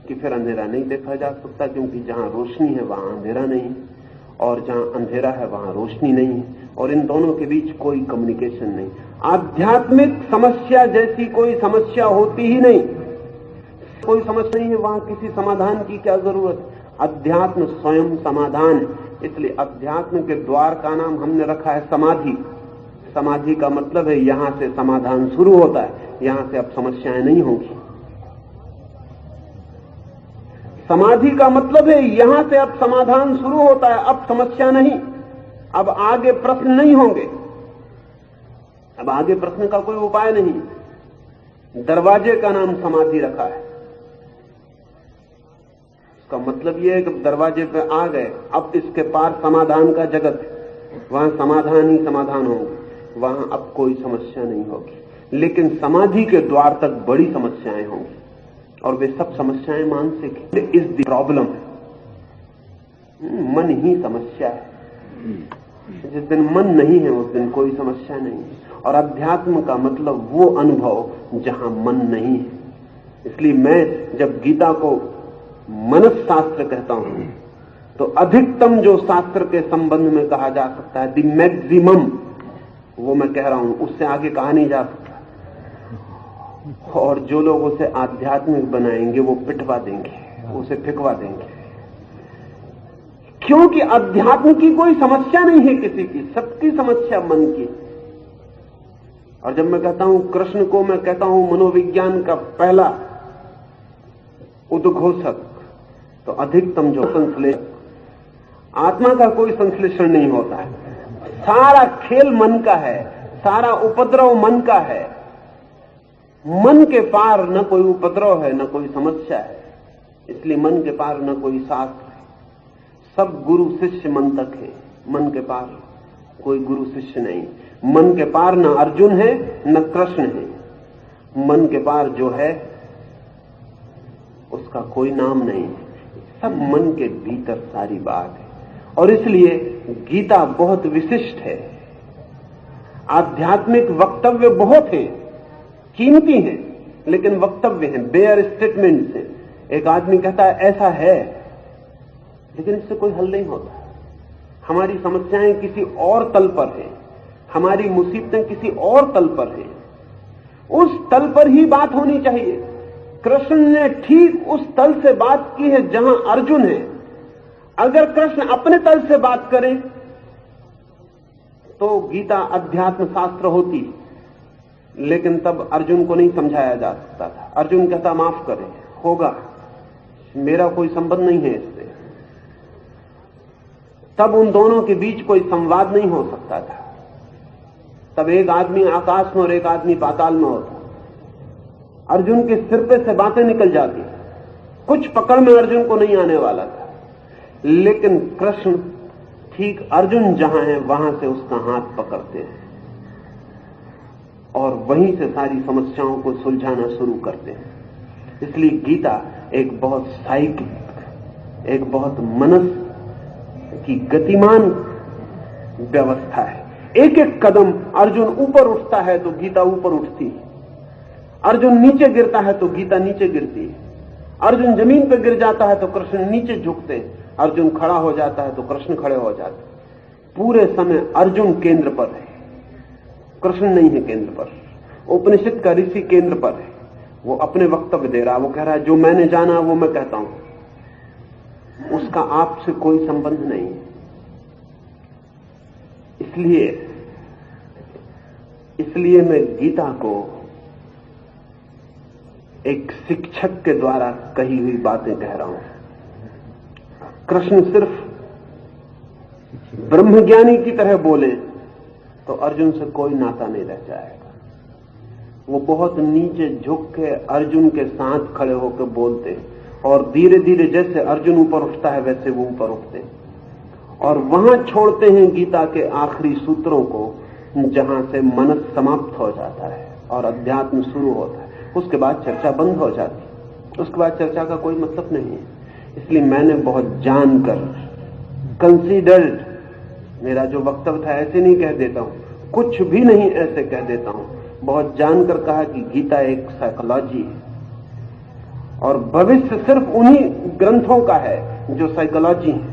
कि फिर अंधेरा नहीं देखा जा सकता, क्योंकि जहां रोशनी है वहां अंधेरा नहीं है, और जहां अंधेरा है वहां रोशनी नहीं है, और इन दोनों के बीच कोई कम्युनिकेशन नहीं। आध्यात्मिक समस्या जैसी कोई समस्या होती ही नहीं, कोई समस्या नहीं है, वहां किसी समाधान की क्या जरूरत। अध्यात्म स्वयं समाधान है, इसलिए अध्यात्म के द्वार का नाम हमने रखा है समाधि। समाधि का मतलब है यहां से समाधान शुरू होता है, यहां से अब समस्याएं नहीं होंगी। समाधि का मतलब है यहां से अब समाधान शुरू होता है, अब समस्या नहीं, अब आगे प्रश्न नहीं होंगे, अब आगे प्रश्न का कोई उपाय नहीं। दरवाजे का नाम समाधि रखा है, इसका मतलब यह है कि दरवाजे पे आ गए, अब इसके पार समाधान का जगत है, वहां समाधान ही समाधान होंगे, वहां अब कोई समस्या नहीं होगी। लेकिन समाधि के द्वार तक बड़ी समस्याएं होंगी, और वे सब समस्याएं मानसिक है। इस द प्रॉब्लम है, मन ही समस्या है। जिस दिन मन नहीं है उस दिन कोई समस्या नहीं है। और अध्यात्म का मतलब वो अनुभव जहां मन नहीं है। इसलिए मैं जब गीता को मनस शास्त्र कहता हूं तो अधिकतम जो शास्त्र के संबंध में कहा जा सकता है, द मैक्सिमम, वो मैं कह रहा हूं, उससे आगे कहा नहीं जा सकता। और जो लोग उसे आध्यात्मिक बनाएंगे वो पिटवा देंगे, उसे फेंकवा देंगे, क्योंकि अध्यात्म की कोई समस्या नहीं है किसी की, सबकी समस्या मन की। और जब मैं कहता हूं कृष्ण को, मैं कहता हूं मनोविज्ञान का पहला उद्घोषक, तो अधिकतम जो संश्लेषण, आत्मा का कोई संश्लेषण नहीं होता है, सारा खेल मन का है, सारा उपद्रव मन का है, मन के पार न कोई उपद्रव है, न कोई समस्या है, इसलिए मन के पार न कोई शास्त्र है। सब गुरु शिष्य मन तक है, मन के पार कोई गुरु शिष्य नहीं। मन के पार न अर्जुन है न कृष्ण है, मन के पार जो है उसका कोई नाम नहीं है, सब मन के भीतर सारी बात है। और इसलिए गीता बहुत विशिष्ट है। आध्यात्मिक वक्तव्य बहुत हैं, कीमती हैं, लेकिन वक्तव्य हैं, बेयर स्टेटमेंट्स हैं। एक आदमी कहता है ऐसा है, लेकिन इससे कोई हल नहीं होता। हमारी समस्याएं किसी और तल पर हैं, हमारी मुसीबतें किसी और तल पर हैं। उस तल पर ही बात होनी चाहिए। कृष्ण ने ठीक उस तल से बात की है जहां अर्जुन है। अगर कृष्ण अपने तल से बात करें तो गीता अध्यात्म शास्त्र होती, लेकिन तब अर्जुन को नहीं समझाया जा सकता था। अर्जुन कहता माफ करें, होगा, मेरा कोई संबंध नहीं है इससे। तब उन दोनों के बीच कोई संवाद नहीं हो सकता था। तब एक आदमी आकाश में और एक आदमी पाताल में होता। अर्जुन के सिर पे से बातें निकल जाती, कुछ पकड़ में अर्जुन को नहीं आने वाला था। लेकिन कृष्ण ठीक अर्जुन जहां है वहां से उसका हाथ पकड़ते हैं और वहीं से सारी समस्याओं को सुलझाना शुरू करते हैं। इसलिए गीता एक बहुत साइकिक, एक बहुत मनस की गतिमान व्यवस्था है। एक एक कदम अर्जुन ऊपर उठता है तो गीता ऊपर उठती है, अर्जुन नीचे गिरता है तो गीता नीचे गिरती है, अर्जुन जमीन पर गिर जाता है तो कृष्ण नीचे झुकते, अर्जुन खड़ा हो जाता है तो कृष्ण खड़े हो जाते। पूरे समय अर्जुन केंद्र पर है, कृष्ण नहीं है केंद्र पर। उपनिषद का ऋषि केंद्र पर है, वो अपने वक्तव्य दे रहा है, वो कह रहा है जो मैंने जाना वो मैं कहता हूं, उसका आपसे कोई संबंध नहीं। इसलिए मैं गीता को एक शिक्षक के द्वारा कही हुई बातें कह रहा हूं। कृष्ण सिर्फ ब्रह्मज्ञानी की तरह बोले तो अर्जुन से कोई नाता नहीं रह जाएगा। वो बहुत नीचे झुक के अर्जुन के साथ खड़े होकर बोलते और धीरे धीरे जैसे अर्जुन ऊपर उठता है वैसे वो ऊपर उठते और वहां छोड़ते हैं गीता के आखिरी सूत्रों को जहां से मनस समाप्त हो जाता है और अध्यात्म शुरू होता है। उसके बाद चर्चा बंद हो जाती, उसके बाद चर्चा का कोई मतलब नहीं है। इसलिए मैंने बहुत जानकर कंसीडर्ड, मेरा जो वक्तव्य था ऐसे नहीं कह देता हूं, कुछ भी नहीं ऐसे कह देता हूं, बहुत जानकर कहा कि गीता एक साइकोलॉजी है और भविष्य सिर्फ उन्हीं ग्रंथों का है जो साइकोलॉजी है।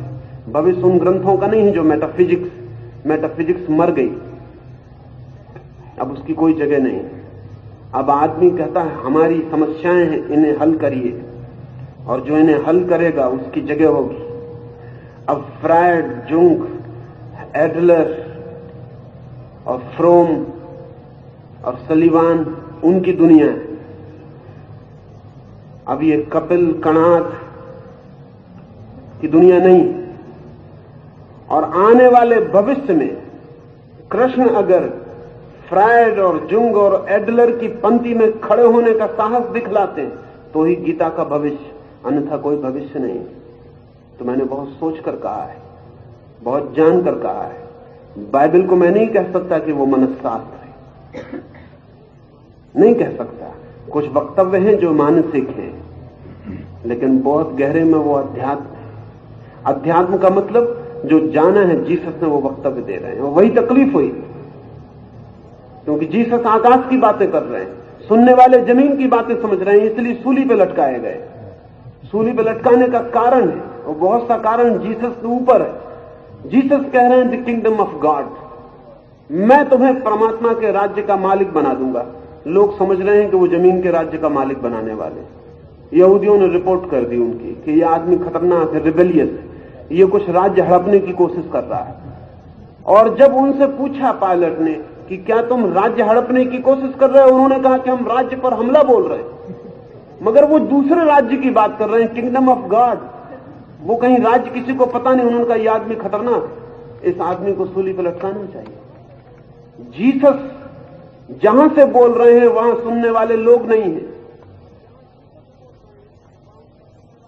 भविष्य उन ग्रंथों का नहीं है जो मेटाफिजिक्स मर गई, अब उसकी कोई जगह नहीं। अब आदमी कहता है हमारी समस्याएं हैं, इन्हें हल करिए, और जो इन्हें हल करेगा उसकी जगह होगी। अब फ्रायड, जुंग, एडलर और फ्रोम और सलीवान उनकी दुनिया है। अब ये कपिल कणाद की दुनिया नहीं। और आने वाले भविष्य में कृष्ण अगर फ्रायड और जुंग और एडलर की पंक्ति में खड़े होने का साहस दिखलाते हैं तो ही गीता का भविष्य, अन्यथा कोई भविष्य नहीं। तो मैंने बहुत सोचकर कहा है, बहुत जानकर कहा है। बाइबल को मैं नहीं कह सकता कि वो मनस्शास्त्र है, नहीं कह सकता। कुछ वक्तव्य हैं जो मानसिक हैं, लेकिन बहुत गहरे में वो अध्यात्म है। अध्यात्म का मतलब जो जाना है जीसस ने वो वक्तव्य दे रहे हैं। वही तकलीफ हुई क्योंकि जीसस आकाश की बातें कर रहे हैं, सुनने वाले जमीन की बातें समझ रहे हैं, इसलिए सूली पे लटकाए गए। सूली पे लटकाने का कारण है, और बहुत सा कारण जीसस के ऊपर है। जीसस कह रहे हैं द किंगडम ऑफ गॉड, मैं तुम्हें परमात्मा के राज्य का मालिक बना दूंगा। लोग समझ रहे हैं कि वो जमीन के राज्य का मालिक बनाने वाले। यहूदियों ने रिपोर्ट कर दी उनकी कि ये आदमी खतरनाक है, रिबेलियस है, ये कुछ राज्य हड़पने की कोशिश कर रहा है। और जब उनसे पूछा पायलट ने कि क्या तुम राज्य हड़पने की कोशिश कर रहे हो, उन्होंने कहा कि हम राज्य पर हमला बोल रहे हैं। मगर वो दूसरे राज्य की बात कर रहे हैं, किंगडम ऑफ गॉड। वो कहीं राज्य किसी को पता नहीं। उन्होंने कहा यह आदमी खतरनाक, इस आदमी को सूली पर लटकाना चाहिए। जीसस जहां से बोल रहे हैं वहां सुनने वाले लोग नहीं हैं,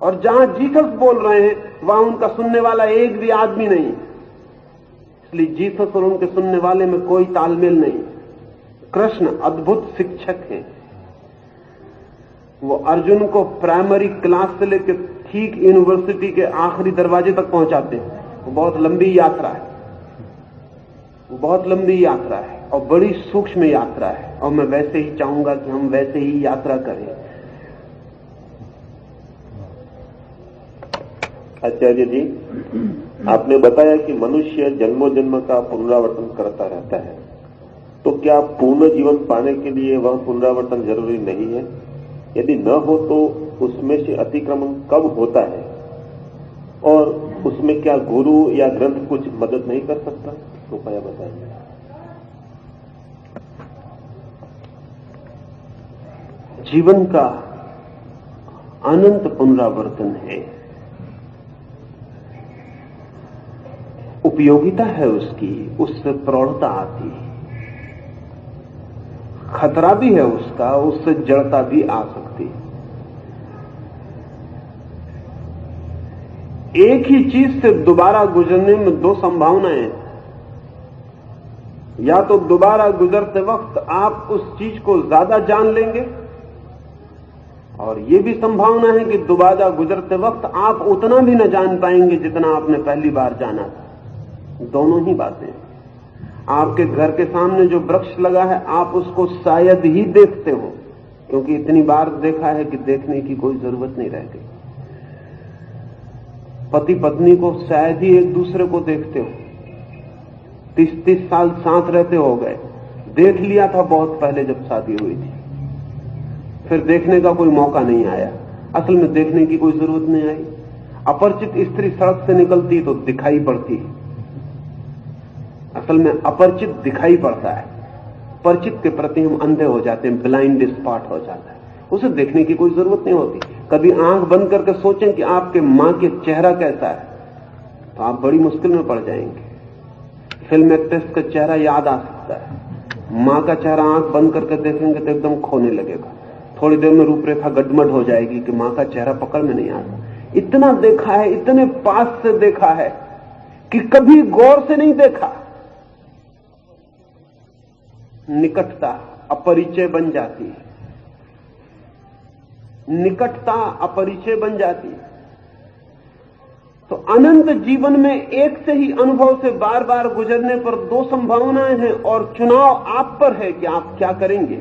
और जहां जीसस बोल रहे हैं वहां उनका सुनने वाला एक भी आदमी नहीं। इसलिए जीसस और उनके सुनने वाले में कोई तालमेल नहीं। कृष्ण अद्भुत शिक्षक हैं। वो अर्जुन को प्राइमरी क्लास से लेकर ठीक यूनिवर्सिटी के आखिरी दरवाजे तक पहुंचाते हैं। वो बहुत लंबी यात्रा है, वो बहुत लंबी यात्रा है और बड़ी सूक्ष्म यात्रा है, और मैं वैसे ही चाहूंगा कि हम वैसे ही यात्रा करें। आचार्य जी, आपने बताया कि मनुष्य जन्मों जन्म का पुनरावर्तन करता रहता है, तो क्या पूर्ण जीवन पाने के लिए वह पुनरावर्तन जरूरी नहीं है? यदि न हो तो उसमें से अतिक्रमण कब होता है, और उसमें क्या गुरु या ग्रंथ कुछ मदद नहीं कर सकता? कृपया बताइए। जीवन का अनंत पुनरावर्तन है, उपयोगिता है उसकी, उससे प्रौढ़ता आती है, खतरा भी है उसका, उससे जड़ता भी आ सकती है। एक ही चीज से दोबारा गुजरने में दो संभावनाएं हैं। या तो दोबारा गुजरते वक्त आप उस चीज को ज्यादा जान लेंगे, और यह भी संभावना है कि दोबारा गुजरते वक्त आप उतना भी न जान पाएंगे जितना आपने पहली बार जाना था। दोनों ही बातें। आपके घर के सामने जो वृक्ष लगा है आप उसको शायद ही देखते हो, क्योंकि इतनी बार देखा है कि देखने की कोई जरूरत नहीं रह गई। पति पत्नी को शायद ही एक दूसरे को देखते हो, 30-30 साल साथ रहते हो गए, देख लिया था बहुत पहले जब शादी हुई थी, फिर देखने का कोई मौका नहीं आया। असल में देखने की कोई जरूरत नहीं आई। अपरिचित स्त्री सड़क से निकलती तो दिखाई पड़ती है, असल में अपरिचित दिखाई पड़ता है। परिचित के प्रति हम अंधे हो जाते हैं, ब्लाइंड स्पॉट हो जाता है, उसे देखने की कोई जरूरत नहीं होती। कभी आंख बंद करके सोचें कि आपके मां के चेहरा कैसा है, तो आप बड़ी मुश्किल में पड़ जाएंगे। फिल्म एक्ट्रेस का चेहरा याद आ सकता है, मां का चेहरा आंख बंद करके देखेंगे तो एकदम खोने लगेगा। थोड़ी देर में रूपरेखा गडमड हो जाएगी कि मां का चेहरा पकड़ में नहीं आता। इतना देखा है, इतने पास से देखा है कि कभी गौर से नहीं देखा। निकटता अपरिचय बन जाती है, निकटता अपरिचय बन जाती है। तो अनंत जीवन में एक से ही अनुभव से बार बार गुजरने पर दो संभावनाएं हैं, और चुनाव आप पर है कि आप क्या करेंगे।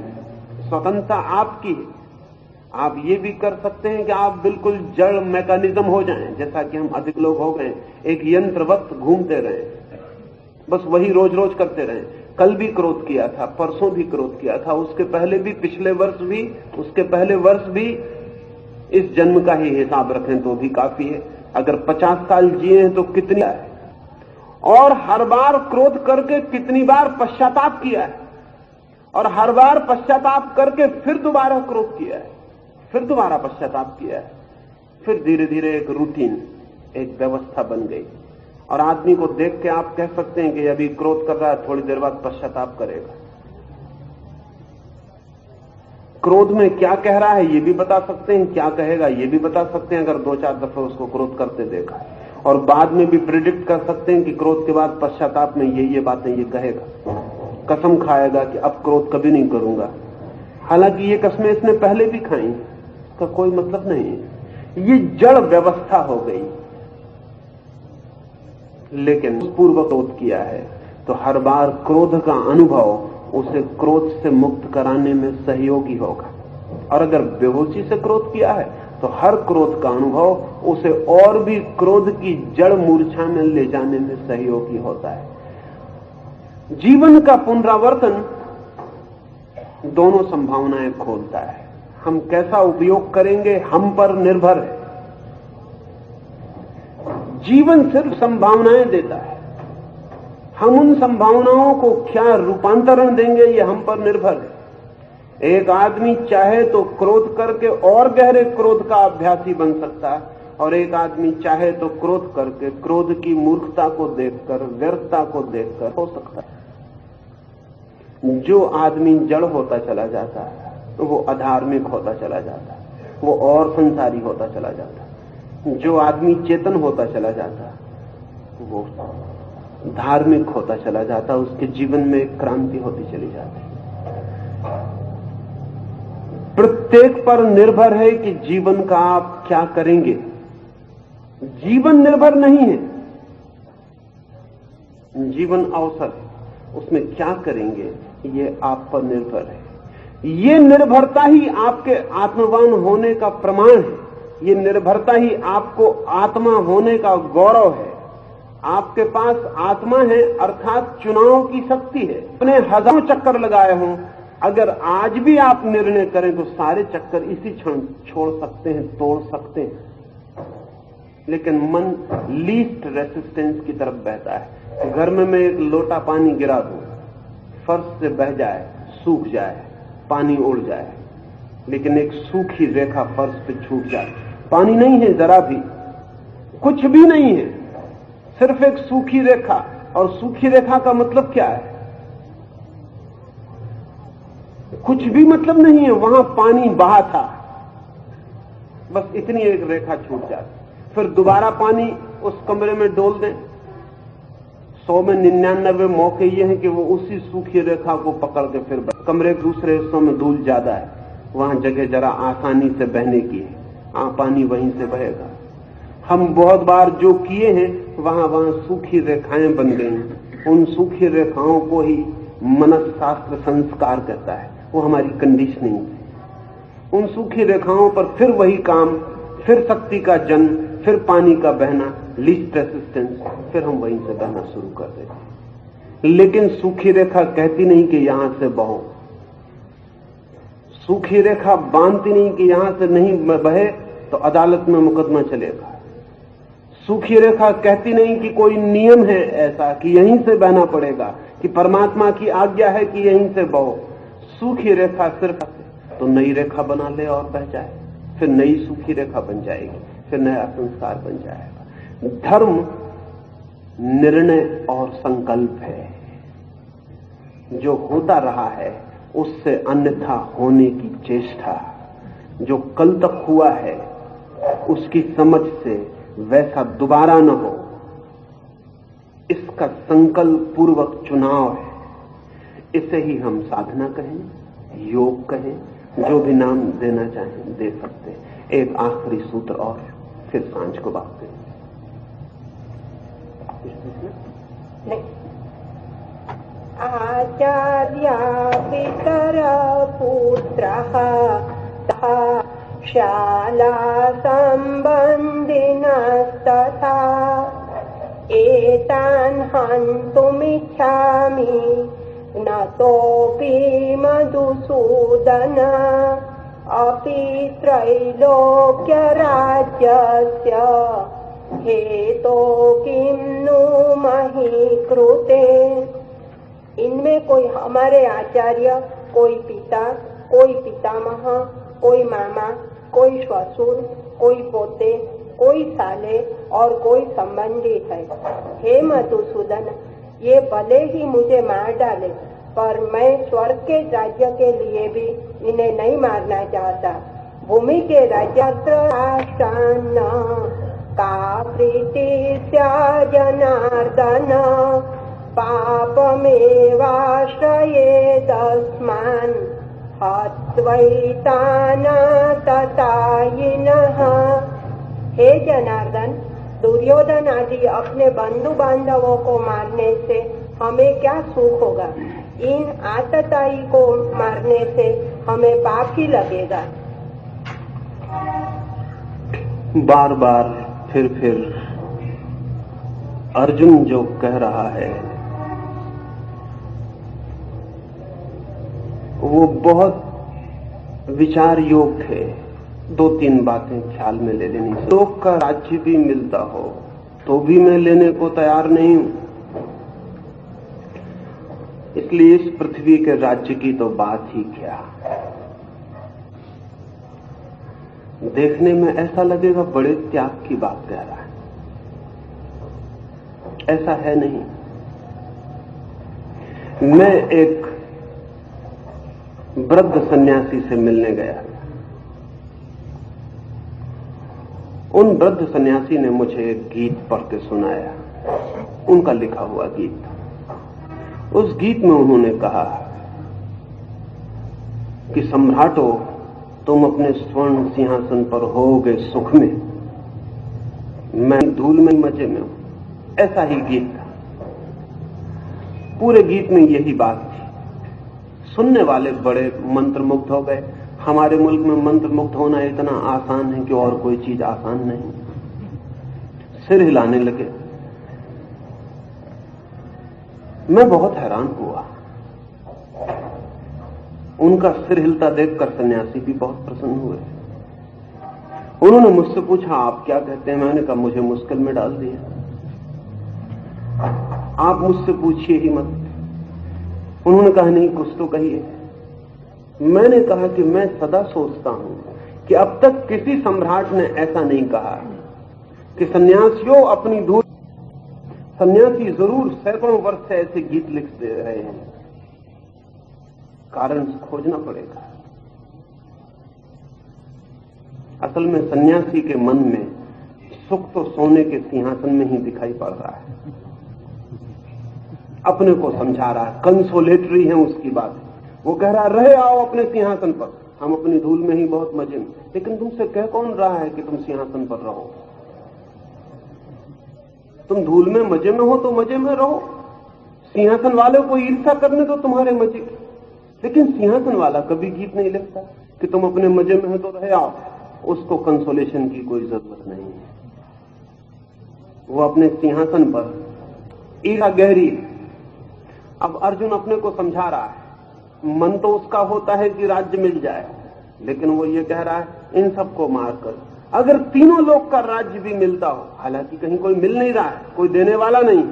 स्वतंत्रता आपकी है। आप ये भी कर सकते हैं कि आप बिल्कुल जड़ मैकेनिज्म हो जाएं, जैसा कि हम अधिक लोग हो गए, एक यंत्रवत घूमते रहें, बस वही रोज रोज करते रहें। कल भी क्रोध किया था, परसों भी क्रोध किया था, उसके पहले भी, पिछले वर्ष भी, उसके पहले वर्ष भी। इस जन्म का ही हिसाब रखें तो भी काफी है। अगर 50 साल जिए हैं तो कितनी है, और हर बार क्रोध करके कितनी बार पश्चाताप किया है, और हर बार पश्चाताप करके फिर दोबारा क्रोध किया है, फिर दोबारा पश्चाताप किया है। फिर धीरे धीरे एक रूटीन, एक व्यवस्था बन गई, और आदमी को देख के आप कह सकते हैं कि अभी क्रोध कर रहा है, थोड़ी देर बाद पश्चाताप करेगा। क्रोध में क्या कह रहा है ये भी बता सकते हैं, क्या कहेगा ये भी बता सकते हैं, अगर 2-4 दफे उसको क्रोध करते देखा। और बाद में भी प्रिडिक्ट कर सकते हैं कि क्रोध के बाद पश्चाताप में ये बातें ये कहेगा, कसम खाएगा कि अब क्रोध कभी नहीं करूंगा। हालांकि ये कसमें इसने पहले भी खाई, इसका कोई मतलब नहीं है। ये जड़ व्यवस्था हो गई। लेकिन पूर्व क्रोध किया है तो हर बार क्रोध का अनुभव उसे क्रोध से मुक्त कराने में सहयोगी होगा, और अगर बेहोशी से क्रोध किया है तो हर क्रोध का अनुभव उसे और भी क्रोध की जड़ मूर्छा में ले जाने में सहयोगी होता है। जीवन का पुनरावर्तन दोनों संभावनाएं खोलता है। हम कैसा उपयोग करेंगे हम पर निर्भर है। जीवन सिर्फ संभावनाएं देता है, हम उन संभावनाओं को क्या रूपांतरण देंगे ये हम पर निर्भर है। एक आदमी चाहे तो क्रोध करके और गहरे क्रोध का अभ्यासी बन सकता है, और एक आदमी चाहे तो क्रोध करके क्रोध की मूर्खता को देखकर, व्यर्थता को देखकर हो सकता है। जो आदमी जड़ होता चला जाता है तो वो अधार्मिक होता चला जाता है, वो और संसारी होता चला जाता है। जो आदमी चेतन होता चला जाता है वो धार्मिक होता चला जाता है, उसके जीवन में एक क्रांति होती चली जाती है। प्रत्येक पर निर्भर है कि जीवन का आप क्या करेंगे। जीवन निर्भर नहीं है, जीवन अवसर है, उसमें क्या करेंगे ये आप पर निर्भर है। ये निर्भरता ही आपके आत्मवान होने का प्रमाण है, ये निर्भरता ही आपको आत्मा होने का गौरव है। आपके पास आत्मा है अर्थात चुनाव की शक्ति है। अपने हजारों चक्कर लगाए हों, अगर आज भी आप निर्णय करें तो सारे चक्कर इसी क्षण छोड़ सकते हैं, तोड़ सकते हैं। लेकिन मन लीस्ट रेसिस्टेंस की तरफ बहता है। घर में मैं एक लोटा पानी गिरा दूं, फर्श से बह जाए, सूख जाए, पानी उड़ जाए, लेकिन एक सूखी रेखा फर्श पे छूट जाए, पानी नहीं है, जरा भी कुछ भी नहीं है, सिर्फ एक सूखी रेखा। और सूखी रेखा का मतलब क्या है? कुछ भी मतलब नहीं है, वहां पानी बहा था, बस इतनी एक रेखा छूट जाती। फिर दोबारा पानी उस कमरे में डोल दें, 100 में 99 मौके ये हैं कि वो उसी सूखी रेखा को पकड़ के फिर कमरे के दूसरे हिस्सों में धूल ज्यादा है, वहां जगह जरा आसानी से बहने की है, पानी वहीं से बहेगा। हम बहुत बार जो किए हैं वहां सूखी रेखाएं बन गई हैं। उन सूखी रेखाओं को ही मनस्शास्त्र संस्कार कहता है, वो हमारी कंडीशनिंग है। उन सूखी रेखाओं पर फिर वही काम, फिर शक्ति का जन्म, फिर पानी का बहना, लीस्ट रेसिस्टेंस, फिर हम वहीं से बहना शुरू कर देते हैं। लेकिन सूखी रेखा कहती नहीं कि यहां से बहो, सूखी रेखा बांधती नहीं कि यहां से नहीं बहे तो अदालत में मुकदमा चलेगा। सूखी रेखा कहती नहीं कि कोई नियम है ऐसा कि यहीं से बहना पड़ेगा, कि परमात्मा की आज्ञा है कि यहीं से बहो। सूखी रेखा सिर्फ तो नई रेखा बना ले और बह जाए, फिर नई सूखी रेखा बन जाएगी, फिर नया संस्कार बन जाएगा। धर्म निर्णय और संकल्प है, जो होता रहा है उससे अन्यथा होने की चेष्टा, जो कल तक हुआ है उसकी समझ से वैसा दोबारा न हो, इसका संकल्प पूर्वक चुनाव है। इसे ही हम साधना कहें, योग कहें, जो भी नाम देना चाहें दे सकते हैं। एक आखिरी सूत्र और फिर सांझ को बात करें। आचार्या पितर पुत्रः शाला संबंधिनस्तथा एतान् हन्तुमिच्छामि न तोऽपि मधुसूदन अपि त्रैलोक्यराज्यस्य हेतो किं नु मही कृते। इनमें कोई हमारे आचार्य, कोई पिता, कोई पितामह, कोई मामा, कोई ससुर, कोई पोते, कोई साले और कोई संबंधी है। हे मधुसूदन, ये भले ही मुझे मार डाले, पर मैं स्वर्ग के राज्य के लिए भी इन्हें नहीं मारना चाहता। भूमि के राज्य का प्रीति जनार्दन पापमेवाश्रयेदस्मान् हत्वैतान् ततायिनः। हे जनार्दन, दुर्योधन आदि अपने बंधु बांधवों को मारने से हमें क्या सुख होगा? इन आतताई को मारने से हमें पाप ही लगेगा। बार बार फिर अर्जुन जो कह रहा है वो बहुत विचार योग्य है। 2-3 बातें ख्याल में ले लेनी। लोक का राज्य भी मिलता हो तो भी मैं लेने को तैयार नहीं हूं, इसलिए इस पृथ्वी के राज्य की तो बात ही क्या। देखने में ऐसा लगेगा बड़े त्याग की बात कह रहा है, ऐसा है नहीं। मैं एक वृद्ध सन्यासी से मिलने गया। उन वृद्ध सन्यासी ने मुझे एक गीत पढ़ के सुनाया, उनका लिखा हुआ गीत। उस गीत में उन्होंने कहा कि सम्राटो, तुम अपने स्वर्ण सिंहासन पर होगे सुख में, मैं धूल में मजे में हूं। ऐसा ही गीत था। पूरे गीत में यही बात थी। सुनने वाले बड़े मंत्रमुग्ध हो गए। हमारे मुल्क में मंत्रमुग्ध होना इतना आसान है कि और कोई चीज आसान नहीं। सिर हिलाने लगे। मैं बहुत हैरान हुआ। उनका सिर हिलता देखकर सन्यासी भी बहुत प्रसन्न हुए। उन्होंने मुझसे पूछा, आप क्या कहते हैं? मैंने कहा, मुझे मुश्किल में डाल दिया, आप मुझसे पूछिए ही मत। उन्होंने कहा, नहीं, कुछ तो कहिए। मैंने कहा कि मैं सदा सोचता हूं कि अब तक किसी सम्राट ने ऐसा नहीं कहा कि सन्यासियों अपनी धूल। सन्यासी जरूर सैकड़ों वर्ष से ऐसे गीत लिखते रहे हैं, कारण खोजना पड़ेगा। असल में सन्यासी के मन में सुख तो सोने के सिंहासन में ही दिखाई पड़ रहा है। अपने को समझा रहा है, कंसोलेटरी है उसकी बात। वो कह रहा, रहे आओ अपने सिंहासन पर, हम अपनी धूल में ही बहुत मजे में। लेकिन तुमसे कह कौन रहा है कि तुम सिंहासन पर रहो? तुम धूल में मजे में हो तो मजे में रहो। सिंहासन वाले को ईर्ष्या करने तो तुम्हारे मजे की। लेकिन सिंहासन वाला कभी गीत नहीं लिखता कि तुम अपने मजे में हो तो रहे आओ। उसको कंसोलेशन की कोई जरूरत नहीं है। वो अपने सिंहासन पर ईर्ष्या गहरी। अब अर्जुन अपने को समझा रहा है। मन तो उसका होता है कि राज्य मिल जाए, लेकिन वो ये कह रहा है, इन सबको मारकर अगर तीनों लोग का राज्य भी मिलता हो, हालांकि कहीं कोई मिल नहीं रहा है, कोई देने वाला नहीं,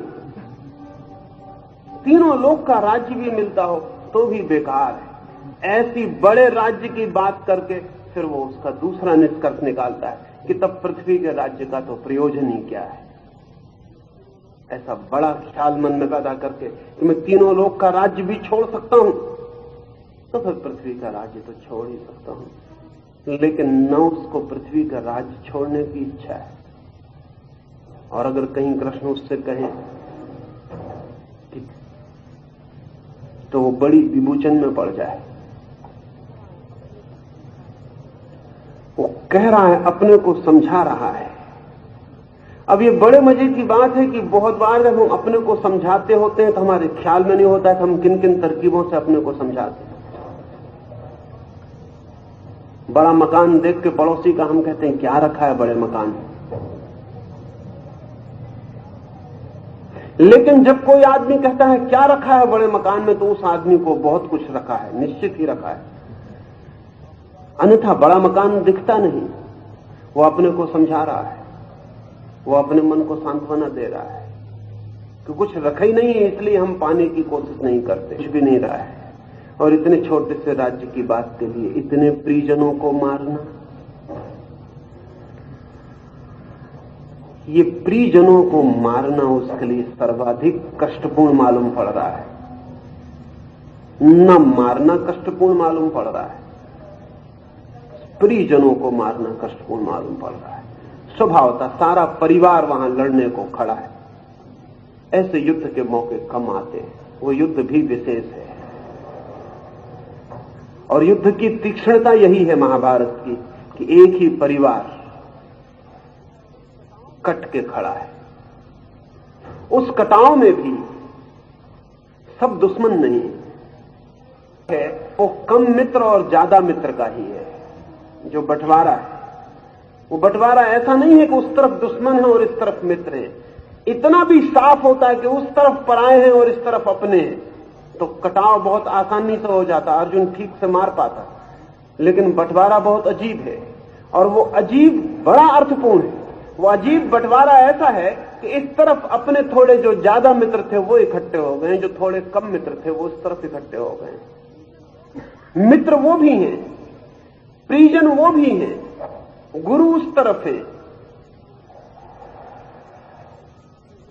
तीनों लोग का राज्य भी मिलता हो तो भी बेकार है। ऐसी बड़े राज्य की बात करके फिर वो उसका दूसरा निष्कर्ष निकालता है कि तब पृथ्वी के राज्य का तो प्रयोजन ही क्या है। ऐसा बड़ा ख्याल मन में पैदा करके कि मैं तीनों लोग का राज्य भी छोड़ सकता हूं, तो फिर पृथ्वी का राज्य तो छोड़ ही सकता हूं। लेकिन न उसको पृथ्वी का राज्य छोड़ने की इच्छा है। और अगर कहीं कृष्ण उससे कहे कि तो वो बड़ी विभूचन में पड़ जाए। वो कह रहा है, अपने को समझा रहा है। अब ये बड़े मजे की बात है कि बहुत बार जब हम अपने को समझाते होते हैं तो हमारे ख्याल में नहीं होता है कि हम किन किन तरकीबों से अपने को समझाते हैं। बड़ा मकान देख के पड़ोसी का हम कहते हैं, क्या रखा है बड़े मकान में? लेकिन जब कोई आदमी कहता है क्या रखा है बड़े मकान में, तो उस आदमी को बहुत कुछ रखा है, निश्चित ही रखा है। अन्यथा बड़ा मकान दिखता नहीं। वो अपने को समझा रहा है, वो अपने मन को सांत्वना दे रहा है कि कुछ रखा ही नहीं है, इसलिए हम पाने की कोशिश नहीं करते। कुछ भी नहीं रहा है। और इतने छोटे से राज्य की बात के लिए इतने परिजनों को मारना, ये परिजनों को मारना उसके लिए सर्वाधिक कष्टपूर्ण मालूम पड़ रहा है। न मारना कष्टपूर्ण मालूम पड़ रहा है, परिजनों को मारना कष्टपूर्ण मालूम पड़ रहा है। स्वभावतः सारा परिवार वहां लड़ने को खड़ा है। ऐसे युद्ध के मौके कम आते हैं। वो युद्ध भी विशेष है। और युद्ध की तीक्ष्णता यही है महाभारत की कि एक ही परिवार कट के खड़ा है। उस कटाव में भी सब दुश्मन नहीं है, वो कम मित्र और ज्यादा मित्र का ही है। जो बंटवारा है, वो बंटवारा ऐसा नहीं है कि उस तरफ दुश्मन है और इस तरफ मित्र है। इतना भी साफ होता है कि उस तरफ पराए हैं और इस तरफ अपने हैं, तो कटाव बहुत आसानी से हो जाता। अर्जुन ठीक से मार पाता। लेकिन बंटवारा बहुत अजीब है, और वो अजीब बड़ा अर्थपूर्ण है। वो अजीब बंटवारा ऐसा है कि इस तरफ अपने थोड़े जो ज्यादा मित्र थे वो इकट्ठे हो गए, जो थोड़े कम मित्र थे वो उस तरफ इकट्ठे हो गए। मित्र वो भी हैं, परिजन वो भी हैं, गुरु उस तरफ है।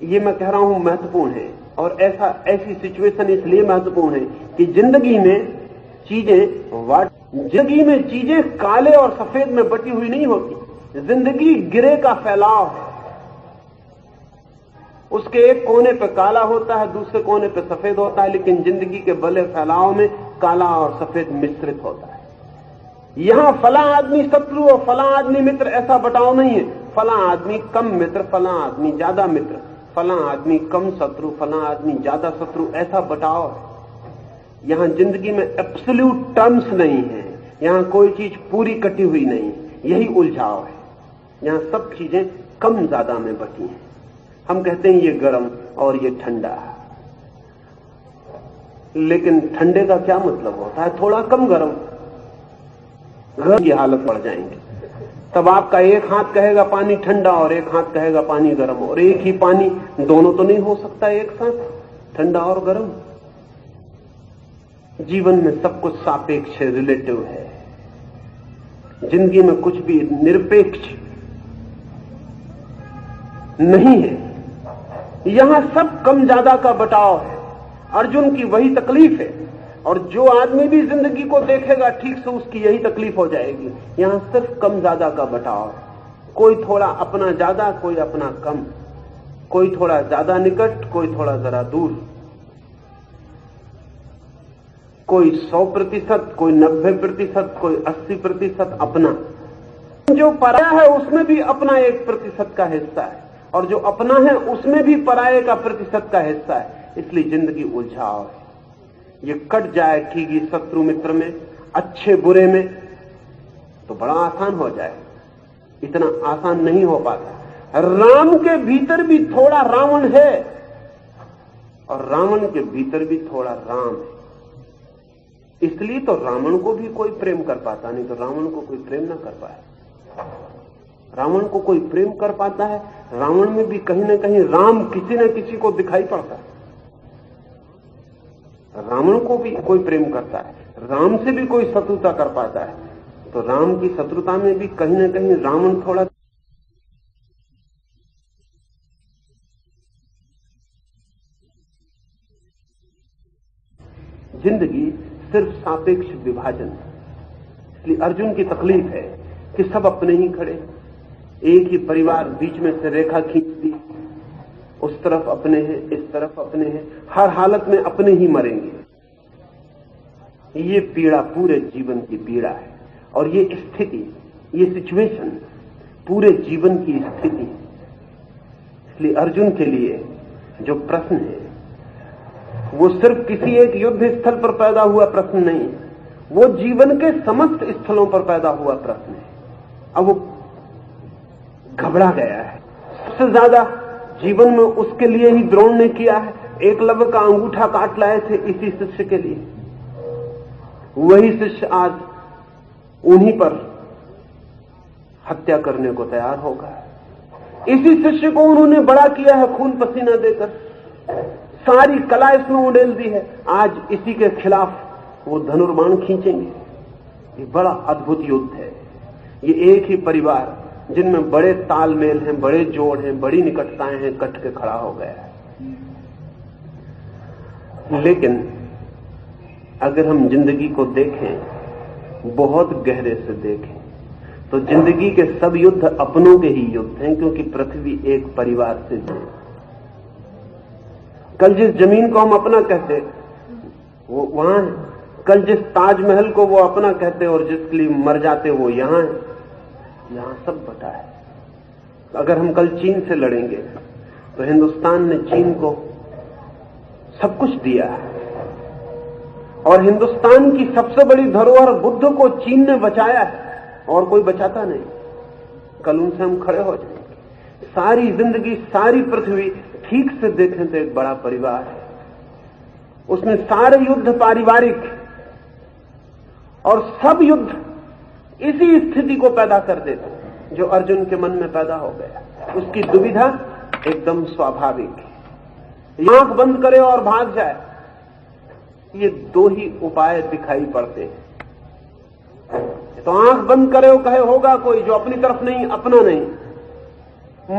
ये मैं कह रहा हूं महत्वपूर्ण है। और ऐसी सिचुएशन इसलिए महत्वपूर्ण है कि जिंदगी में चीजें वाट जिंदगी में चीजें काले और सफेद में बटी हुई नहीं होती। जिंदगी गिरे का फैलाव है। उसके एक कोने पे काला होता है, दूसरे कोने पे सफेद होता है, लेकिन जिंदगी के बले फैलाव में काला और सफेद मिश्रित होता है। यहां फला आदमी शत्रु और फला आदमी मित्र ऐसा बटाव नहीं है। फला आदमी कम मित्र, फला आदमी ज्यादा मित्र, फला आदमी कम शत्रु, फला आदमी ज्यादा शत्रु, ऐसा बटाव है। यहां जिंदगी में एब्सोल्यूट टर्म्स नहीं है। यहां कोई चीज पूरी कटी हुई नहीं है। यही उलझाव है। यहां सब चीजें कम ज्यादा में बटी हैं। हम कहते हैं ये गर्म और ये ठंडा, लेकिन ठंडे का क्या मतलब होता है? थोड़ा कम गर्म की हालत बढ़ जाएंगे। तब आपका एक हाथ कहेगा पानी ठंडा और एक हाथ कहेगा पानी गर्म, और एक ही पानी दोनों तो नहीं हो सकता एक साथ, ठंडा और गर्म। जीवन में सब कुछ सापेक्ष है, रिलेटिव है। जिंदगी में कुछ भी निरपेक्ष नहीं है। यहां सब कम ज्यादा का बटाव है। अर्जुन की वही तकलीफ है, और जो आदमी भी जिंदगी को देखेगा ठीक से उसकी यही तकलीफ हो जाएगी। यहां सिर्फ कम ज्यादा का बटाव है। कोई थोड़ा अपना ज्यादा, कोई अपना कम, कोई थोड़ा ज्यादा निकट, कोई थोड़ा जरा दूर, कोई 100%, कोई 90%, कोई 80% अपना। जो पराया है उसमें भी अपना 1% का हिस्सा है, और जो अपना है उसमें भी पराये का प्रतिशत का हिस्सा है। इसलिए जिंदगी उलझाव है। ये कट जाए ठीक ही शत्रु मित्र में, अच्छे बुरे में, तो बड़ा आसान हो जाए। इतना आसान नहीं हो पाता। राम के भीतर भी थोड़ा रावण है, और रावण के भीतर भी थोड़ा राम है। इसलिए तो रावण को भी कोई प्रेम कर पाता, नहीं तो रावण को कोई प्रेम ना कर पाए। रावण को कोई प्रेम कर पाता है। रावण में भी कहीं ना कहीं राम किसी न किसी को दिखाई पड़ता है। रावण को भी कोई प्रेम करता है, राम से भी कोई शत्रुता कर पाता है, तो राम की शत्रुता में भी कहीं ना कहीं रावण थोड़ा। जिंदगी सिर्फ सापेक्ष विभाजन है। इसलिए अर्जुन की तकलीफ है कि सब अपने ही खड़े, एक ही परिवार बीच में से रेखा खींचती, उस तरफ अपने हैं, इस तरफ अपने हैं, हर हालत में अपने ही मरेंगे। ये पीड़ा पूरे जीवन की पीड़ा है, और ये स्थिति, ये सिचुएशन पूरे जीवन की स्थिति है। इसलिए अर्जुन के लिए जो प्रश्न है वो सिर्फ किसी एक युद्ध स्थल पर पैदा हुआ प्रश्न नहीं है, वो जीवन के समस्त स्थलों पर पैदा हुआ प्रश्न है। अब वो घबरा गया है। सबसे ज्यादा जीवन में उसके लिए ही द्रोण ने किया है। एकलव्य का अंगूठा काट लाए थे इसी शिष्य के लिए। वही शिष्य आज उन्हीं पर हत्या करने को तैयार होगा। इसी शिष्य को उन्होंने बड़ा किया है खून पसीना देकर, सारी कला इसमें उड़ेल दी है। आज इसी के खिलाफ वो धनुर्बाण खींचेंगे। ये बड़ा अद्भुत युद्ध है। ये एक ही परिवार जिनमें बड़े तालमेल हैं, बड़े जोड़ हैं, बड़ी निकटताएं हैं, कट के खड़ा हो गया है। लेकिन अगर हम जिंदगी को देखें, बहुत गहरे से देखें, तो जिंदगी के सब युद्ध अपनों के ही युद्ध हैं, क्योंकि पृथ्वी एक परिवार से जुड़ी। कल जिस जमीन को हम अपना कहते वो वहां है, कल जिस ताजमहल को वो अपना कहते और जिसके लिए मर जाते वो यहां है। यहां सब बटा है। अगर हम कल चीन से लड़ेंगे तो हिंदुस्तान ने चीन को सब कुछ दिया है, और हिंदुस्तान की सबसे बड़ी धरोहर बुद्ध को चीन ने बचाया है, और कोई बचाता नहीं। कल उनसे हम खड़े हो जाएंगे। सारी जिंदगी, सारी पृथ्वी ठीक से देखें तो एक बड़ा परिवार है। उसमें सारे युद्ध पारिवारिक, और सब युद्ध इसी स्थिति को पैदा कर देते जो अर्जुन के मन में पैदा हो गया। उसकी दुविधा एकदम स्वाभाविक है। आंख बंद करे और भाग जाए, ये दो ही उपाय दिखाई पड़ते हैं। तो आंख बंद करे और कहे होगा कोई जो अपनी तरफ नहीं, अपना नहीं,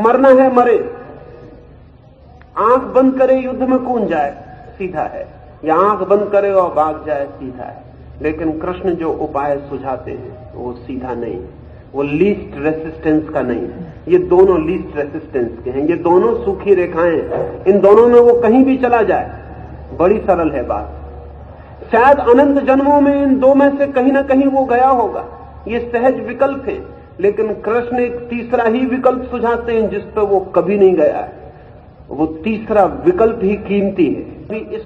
मरना है मरे। आंख बंद करे युद्ध में कूद जाए, सीधा है, या आंख बंद करे और भाग जाए, सीधा है। लेकिन कृष्ण जो उपाय सुझाते हैं वो सीधा नहीं है, वो लीस्ट रेसिस्टेंस का नहीं है। ये दोनों लीस्ट रेसिस्टेंस के हैं, ये दोनों सूखी रेखाएं हैं, इन दोनों में वो कहीं भी चला जाए। बड़ी सरल है बात। शायद अनंत जन्मों में इन दो में से कहीं ना कहीं वो गया होगा, ये सहज विकल्प है, लेकिन कृष्ण एक तीसरा ही विकल्प सुझाते हैं जिस पर वो कभी नहीं गया है। वो तीसरा विकल्प ही कीमती है। कभी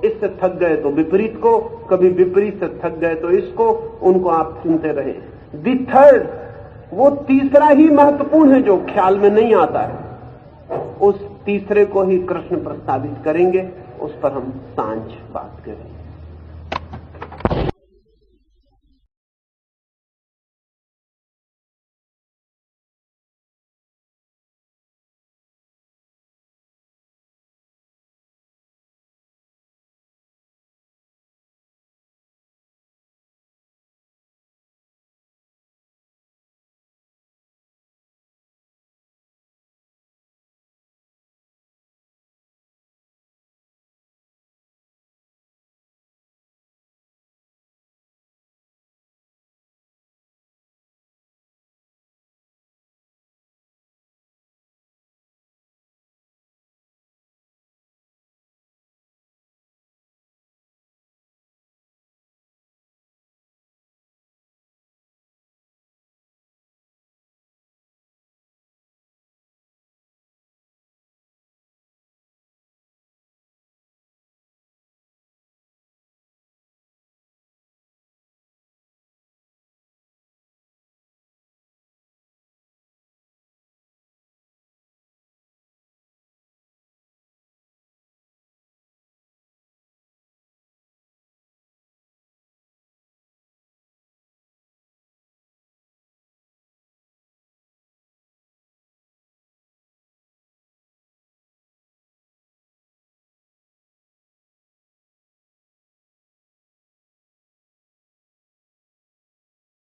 इससे थक गए तो विपरीत को, कभी विपरीत से थक गए तो इसको, उनको आप सुनते रहे। दी थर्ड, वो तीसरा ही महत्वपूर्ण है जो ख्याल में नहीं आता है। उस तीसरे को ही कृष्ण प्रस्तावित करेंगे, उस पर हम सांझ बात करेंगे।